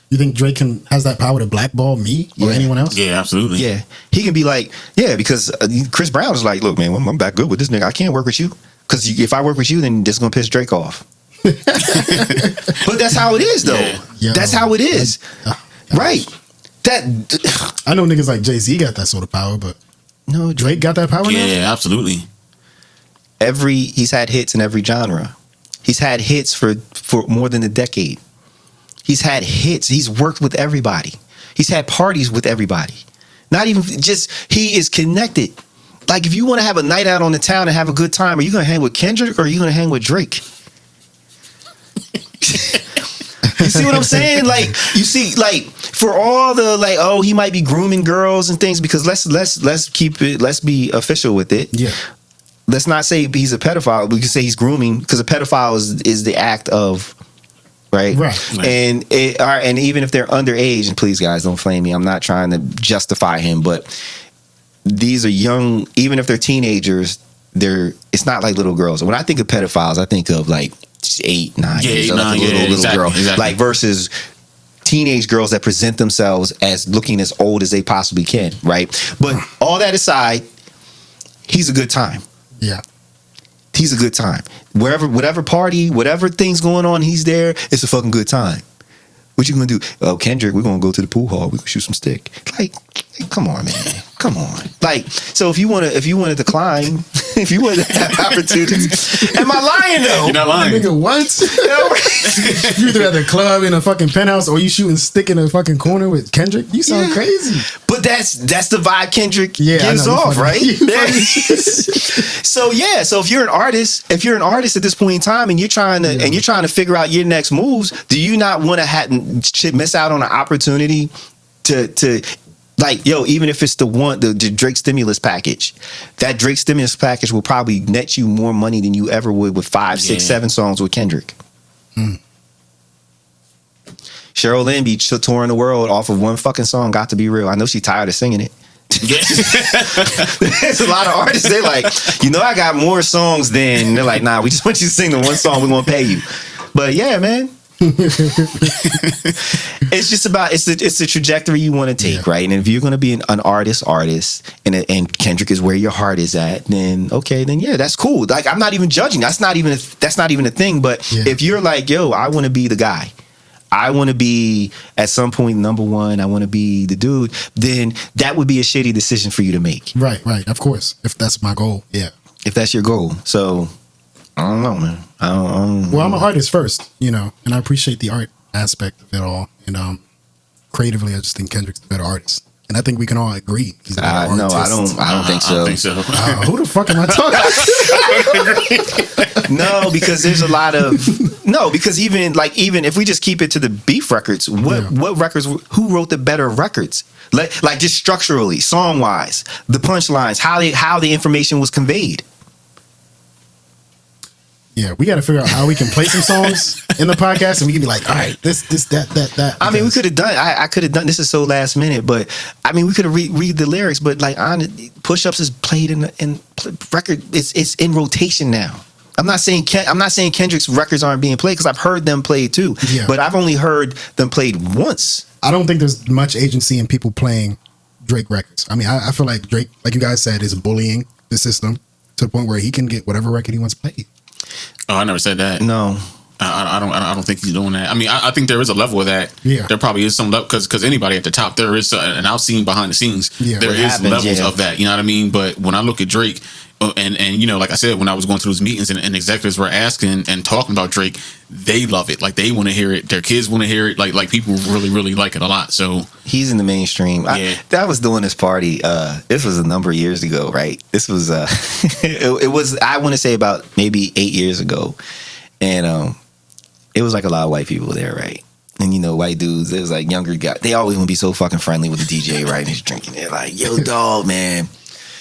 You think Drake has that power to blackball me or anyone else? Yeah, absolutely. Yeah, he can be like, because Chris Brown is like, look, man, I'm back good with this nigga. I can't work with you because if I work with you, then this is gonna piss Drake off. But that's how it is, though. Yeah. That's how it is, right? I know niggas like Jay-Z got that sort of power, but no, Drake got that power. Yeah, now? absolutely. He's had hits in every genre. He's had hits for more than a decade. He's had hits. He's worked with everybody. He's had parties with everybody. Not even just, he is connected. Like, if you want to have a night out on the town and have a good time, are you going to hang with Kendrick or are you going to hang with Drake? You see what I'm saying? Like, you see, like, for all the like, oh, he might be grooming girls and things, because let's keep it, let's be official with it. Yeah. Let's not say he's a pedophile. We can say he's grooming, because a pedophile is the act of, right? And and even if they're underage, and please guys don't flame me, I'm not trying to justify him, but these are young, even if they're teenagers, it's not like little girls. When I think of pedophiles, I think of like 8, 9 years old, like a little girl. Exactly. Like versus teenage girls that present themselves as looking as old as they possibly can, right? But all that aside, he's a good time. Yeah. He's a good time. Whatever party, whatever thing's going on, he's there. It's a fucking good time. What you gonna do? Oh, Kendrick, we're gonna go to the pool hall. We're gonna shoot some stick. Like, come on, man. Come on. Like, so if you want to decline, if you want to have opportunities, am I lying though? You're not lying. Nigga, what? You either at the club in a fucking penthouse, or you shooting stick in a fucking corner with Kendrick. You sound crazy. But that's the vibe Kendrick gives off, right? So yeah. So if you're an artist at this point in time, and you're trying to figure out your next moves, do you not want to miss out on an opportunity to like, yo, even if it's the Drake stimulus package, that Drake stimulus package will probably net you more money than you ever would with 5, 6, 7 songs with Kendrick. Cheryl Lynn be touring the world off of one fucking song, Got to Be Real. I know she's tired of singing it. There's a lot of artists, they like, I got more songs than, they're like, nah, we just want you to sing the one song, we won't pay you. But yeah, man. It's just about it's the trajectory you want to take, right? And if you're going to be an artist, and Kendrick is where your heart is at, then okay, then yeah, that's cool. Like, I'm not even judging. That's not even a thing. But if you're like, yo, I want to be the guy, I want to be at some point number one, I want to be the dude, then that would be a shitty decision for you to make. Right. Of course, if that's my goal, if that's your goal. So I don't know, man. Well, I'm an artist first, and I appreciate the art aspect of it all. And creatively, I just think Kendrick's a better artist, and I think we can all agree he's a better artist. No, I don't think so. I don't think so. Who the fuck am I talking? No, because there's a lot of because even if we just keep it to the beef records, what records? Who wrote the better records? Like just structurally, song wise, the punchlines, how the information was conveyed. Yeah, we got to figure out how we can play some songs in the podcast, and we can be like, all right, this, that. I mean, we could have done. I could have done. This is so last minute, but I mean, we could have read the lyrics. But like, Push Ups is played in record. It's in rotation now. I'm not saying Kendrick's records aren't being played, because I've heard them played too. Yeah. But I've only heard them played once. I don't think there's much agency in people playing Drake records. I mean, I feel like Drake, like you guys said, is bullying the system to the point where he can get whatever record he wants played. Oh, I never said that. No, I don't think he's doing that. I mean, I think there is a level of that. Yeah, there probably is some level, because anybody at the top, there is, and I've seen behind the scenes, there is levels of that. You know what I mean? But when I look at Drake, and like I said, when I was going through those meetings and executives were asking and talking about Drake, they love it. Like, they want to hear it. Their kids want to hear it. Like people really, really like it a lot. So he's in the mainstream. I was doing this party. This was a number of years ago, right? This was it was, I want to say, about maybe 8 years ago, and it was like a lot of white people there, right? And white dudes, it was like younger guys. They always want to be so fucking friendly with the DJ, right? And he's drinking. They're like, yo, dog, man,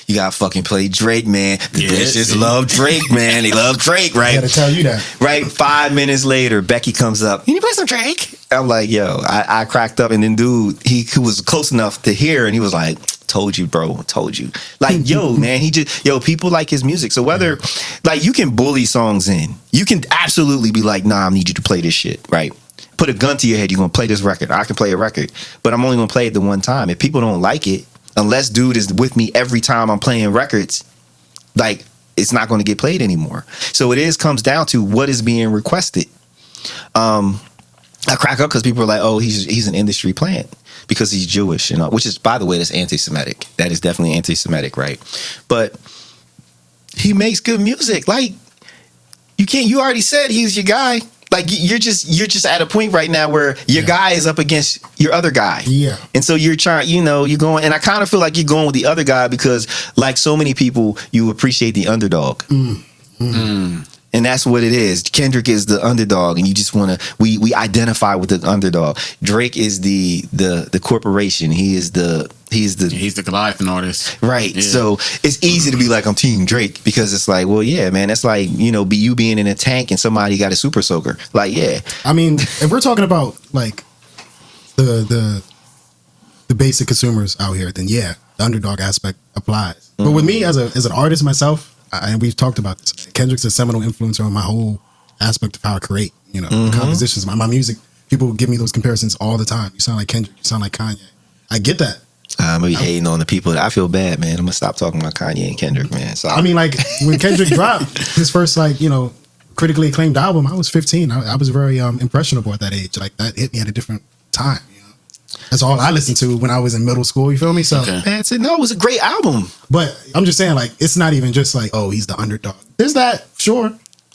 you gotta fucking play Drake, man. The bitches love Drake, man. They love Drake, right? I gotta tell you that. Right? 5 minutes later, Becky comes up. Can you play some Drake? I'm like, yo, I cracked up, and then dude, he was close enough to hear, and he was like, told you, bro, told you. Like, yo, man, people like his music. So whether, like, you can bully songs in, you can absolutely be like, nah, I need you to play this shit, right? Put a gun to your head, you're gonna play this record. I can play a record, but I'm only gonna play it the one time. If people don't like it, unless dude is with me every time I'm playing records, like, it's not going to get played anymore. So it comes down to what is being requested. I crack up because people are like, oh, he's an industry plant because he's Jewish, which is, by the way, that's anti-Semitic. That is definitely anti-Semitic, right? But he makes good music. Like, you already said he's your guy. Like, you're just at a point right now where your guy is up against your other guy. Yeah. And so you're trying, you're going, and I kind of feel like you're going with the other guy because, like so many people, you appreciate the underdog. And And that's what it is. Kendrick is the underdog, and you just want to. We identify with the underdog. Drake is the corporation. He's the Goliath artist, right? Yeah. So it's easy to be like, I'm Team Drake, because it's like, well, yeah, man, that's like, you being in a tank and somebody got a super soaker. Like, yeah. I mean, if we're talking about like the basic consumers out here, then yeah, the underdog aspect applies. But with me as an artist myself, and we've talked about this, Kendrick's a seminal influence on my whole aspect of how I create, compositions, my music. People give me those comparisons all the time. You sound like Kendrick, you sound like Kanye. I get that. I'm gonna be hating on the people. I feel bad, man. I'm gonna stop talking about Kanye and Kendrick, man. So I mean, like when Kendrick dropped his first, critically acclaimed album, I was 15. I was very impressionable at that age. Like that hit me at a different time. That's all I listened to when I was in middle school. You feel me? So that's it. No, it was a great album. But I'm just saying, like, it's not even just like, oh, he's the underdog. There's that, sure,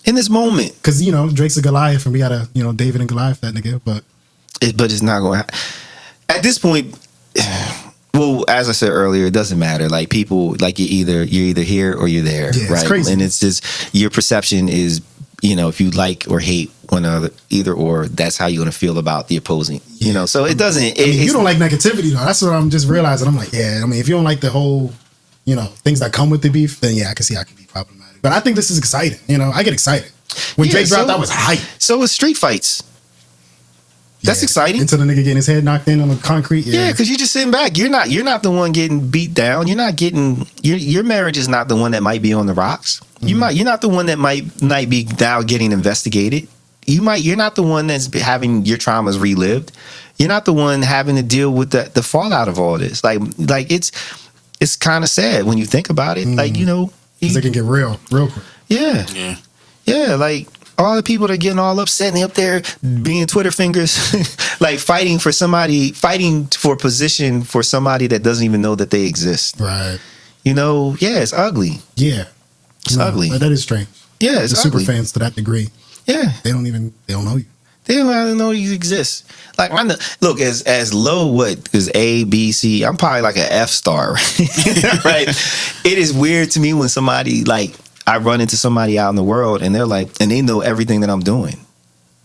in this moment, because Drake's a Goliath, and we got David and Goliath, that nigga. But it's not going to at this point. Well, as I said earlier, it doesn't matter. Like, people, like, you're either here or you're there, yeah, right? It's crazy. And it's just your perception is, if you like or hate one another, either or, that's how you're gonna feel about the opposing. So it doesn't. You don't like negativity, though. That's what I'm just realizing. I'm like, yeah. I mean, if you don't like the whole, things that come with the beef, then yeah, I can see how it can be problematic. But I think this is exciting. I get excited when Drake dropped. I was hyped. So is street fights. That's exciting. Until the nigga getting his head knocked in on the concrete. Yeah, because you're just sitting back. You're not the one getting beat down. You're not getting your marriage is not the one that might be on the rocks. You're not the one that might be now getting investigated. You're not the one that's having your traumas relived. You're not the one having to deal with the fallout of all this. Like it's kind of sad when you think about it. Like, because they can get real quick. Yeah. Like, all the people that are getting all upset and they up there being Twitter fingers, like fighting for a position for somebody that doesn't even know that they exist. Right. It's ugly. Yeah. It's ugly. That is strange. Yeah, it's the ugly. super fans to that degree. Yeah. They don't know you. They don't even know you exist. Like, look, as low, is A, B, C, I'm probably like an F star, right? It is weird to me when somebody, like, I run into somebody out in the world and they're like, and they know everything that I'm doing.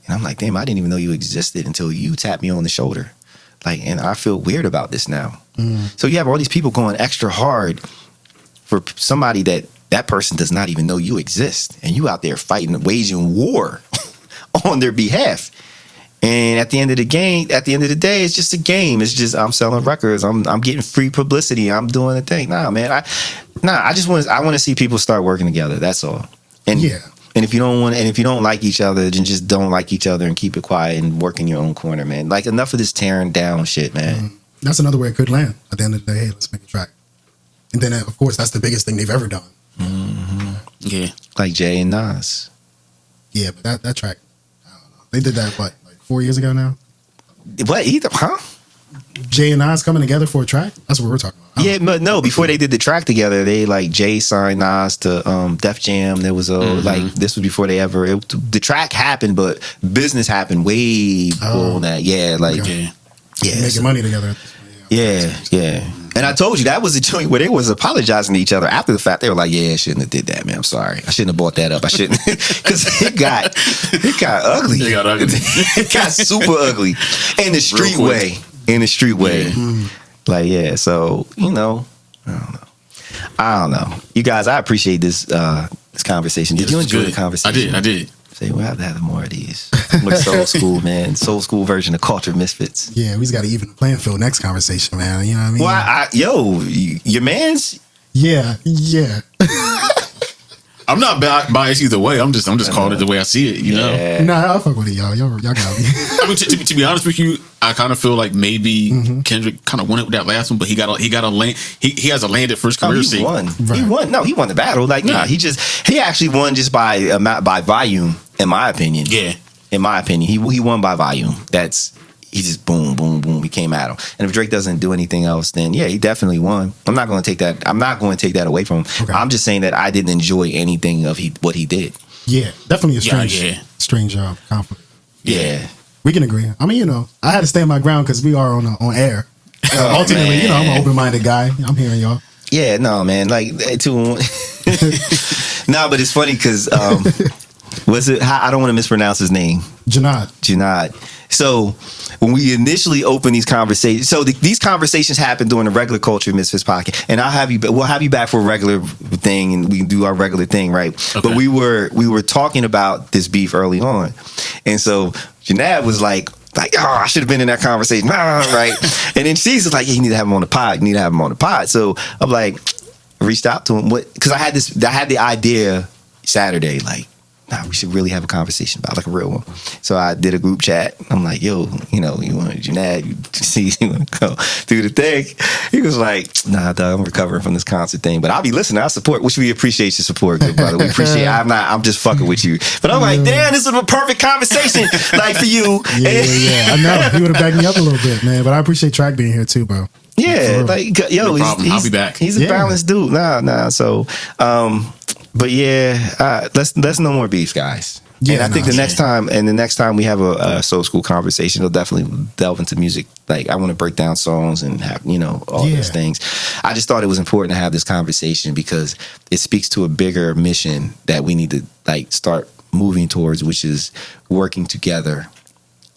And I'm like, damn, I didn't even know you existed until you tapped me on the shoulder. Like, and I feel weird about this now. So you have all these people going extra hard for somebody that person does not even know you exist. And you out there fighting, waging war on their behalf. And at the end of the day, it's just a game. It's just, I'm selling records. I'm getting free publicity. I'm doing a thing. Nah, man. I want to see people start working together. That's all. And if you don't like each other, then just don't like each other and keep it quiet and work in your own corner, man. Like, enough of this tearing down shit, man. That's another way it could land. At the end of the day, hey, let's make a track. And then, of course, that's the biggest thing they've ever done. Yeah. Like Jay and Nas. Yeah, but that track, I don't know. They did that, like 4 years ago now? What? Either, huh? Jay and Nas coming together for a track? That's what we're talking about. Yeah, but no, before they did the track together, they, like, Jay signed Nas to Def Jam. There was like, this was before they ever, the track happened, but business happened way before that. Yeah, like, making money together. Yeah. And I told you that was a joint where they was apologizing to each other after the fact. They were like, "Yeah, I shouldn't have did that, man. I'm sorry. I shouldn't have brought that up. I shouldn't," because it got ugly. It got ugly. It got super ugly in the street way. In the street way, like, yeah. So, I don't know. You guys, I appreciate this conversation. Did you enjoy the conversation? I did. Say, we'll have to have more of these. Like Soul School, man. Soul School version of Cultured Misfits. Yeah, we just got to even the playing field next conversation, man. You know what I mean? Well, your man's? Yeah. I'm not biased either way. I'm just calling it the way I see it, you know? Nah, I'll fuck with it, y'all. Y'all got me. I mean, to be honest with you, I kind of feel like maybe Kendrick kind of won it with that last one, but he got a land. He has a landed first career he won. Right. He won. No, he won the battle. Like, he actually won just by volume, in my opinion. Yeah. In my opinion, he won by volume. He just boom, boom, boom. He came at him. And if Drake doesn't do anything else, then yeah, he definitely won. I'm not going to take that away from him. Okay. I'm just saying that I didn't enjoy anything of what he did. Yeah, definitely a strange conflict. Yeah. We can agree. I mean, I had to stay my ground because we are on air. Ultimately, I'm an open-minded guy. I'm hearing y'all. Yeah, no, man. Like, but it's funny because Was it? I don't want to mispronounce his name. Janad. So when we initially opened these conversations, these conversations happen during the regular Cultured Misfits podcast, and we'll have you back for a regular thing, and we can do our regular thing, right? Okay. But we were talking about this beef early on, and so Janad was like, I should have been in that conversation, right? And then she's like, you need to have him on the pod. So I'm like, reached out to him, because I had the idea Saturday, like, we should really have a conversation about like a real one. So I did a group chat. I'm like, yo, you want Janad, you want to go do the thing? He was like, nah, dog, I'm recovering from this concert thing, but I'll be listening. I'll support, which we appreciate your support, good brother. We appreciate it. I'm just fucking with you. But I'm like, damn, this is a perfect conversation, like for you. Yeah. I know. He would have backed me up a little bit, man. But I appreciate Track being here too, bro. Yeah, like, yo, no problem. I'll be back. He's a balanced dude. Nah. So, but yeah, let's no more beefs, guys. Yeah, and I think the next time we have a soul school conversation, it'll definitely delve into music. Like, I want to break down songs and have, all those things. I just thought it was important to have this conversation because it speaks to a bigger mission that we need to like start moving towards, which is working together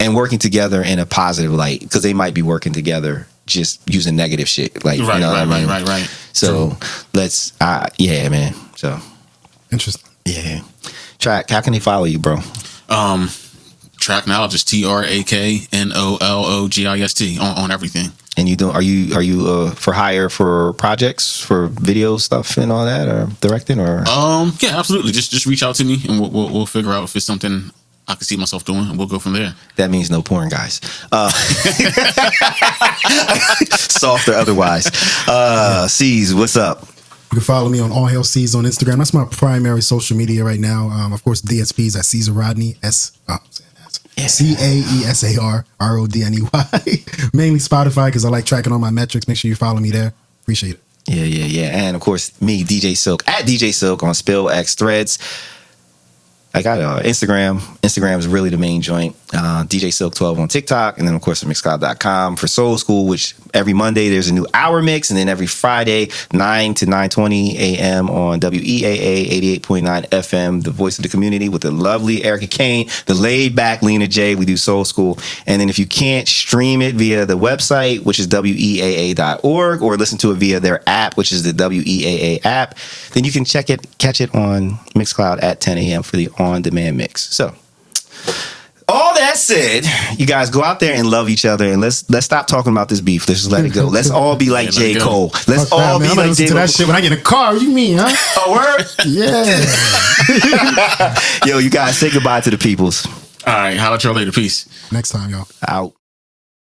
in a positive light, because they might be working together just using negative shit. Like, right. So let's, man. So interesting. Yeah. Track, how can they follow you, bro? Traknologist, Traknologist on everything. And are you for hire for projects, for video stuff and all that, or directing, or? Yeah, absolutely. Just reach out to me and we'll figure out if it's something I can see myself doing, and we'll go from there. That means no porn, guys. Soft or otherwise. C's, what's up? You can follow me on All Hail C's on Instagram. That's my primary social media right now. Of course, DSP's at Caesar Rodney, CaesarRodney. Mainly Spotify, because I like tracking all my metrics. Make sure you follow me there. Appreciate it. Yeah. And of course, me, DJ Silk, at DJ Silk on SpillX Threads. I got Instagram. Instagram is really the main joint. DJ Silk 12 on TikTok. And then, of course, Mixcloud.com for Soul School, which every Monday there's a new hour mix. And then every Friday, 9 to 9:20 a.m. on WEAA 88.9 FM, the voice of the community, with the lovely Erica Kane, the laid back Lena J. We do Soul School. And then if you can't stream it via the website, which is weaa.org, or listen to it via their app, which is the WEAA app, then you can catch it on Mixcloud at 10 a.m. for the on-demand mix. So, all that said, you guys go out there and love each other, and let's stop talking about this beef. Let's just let it go. Let's all be like J. Cole. Let's all be like J. Cole. That shit when I get in a car. What you mean, huh? Oh, word? Yeah. Yo, you guys say goodbye to the peoples. All right, holla at y'all later. Peace. Next time, y'all. Out.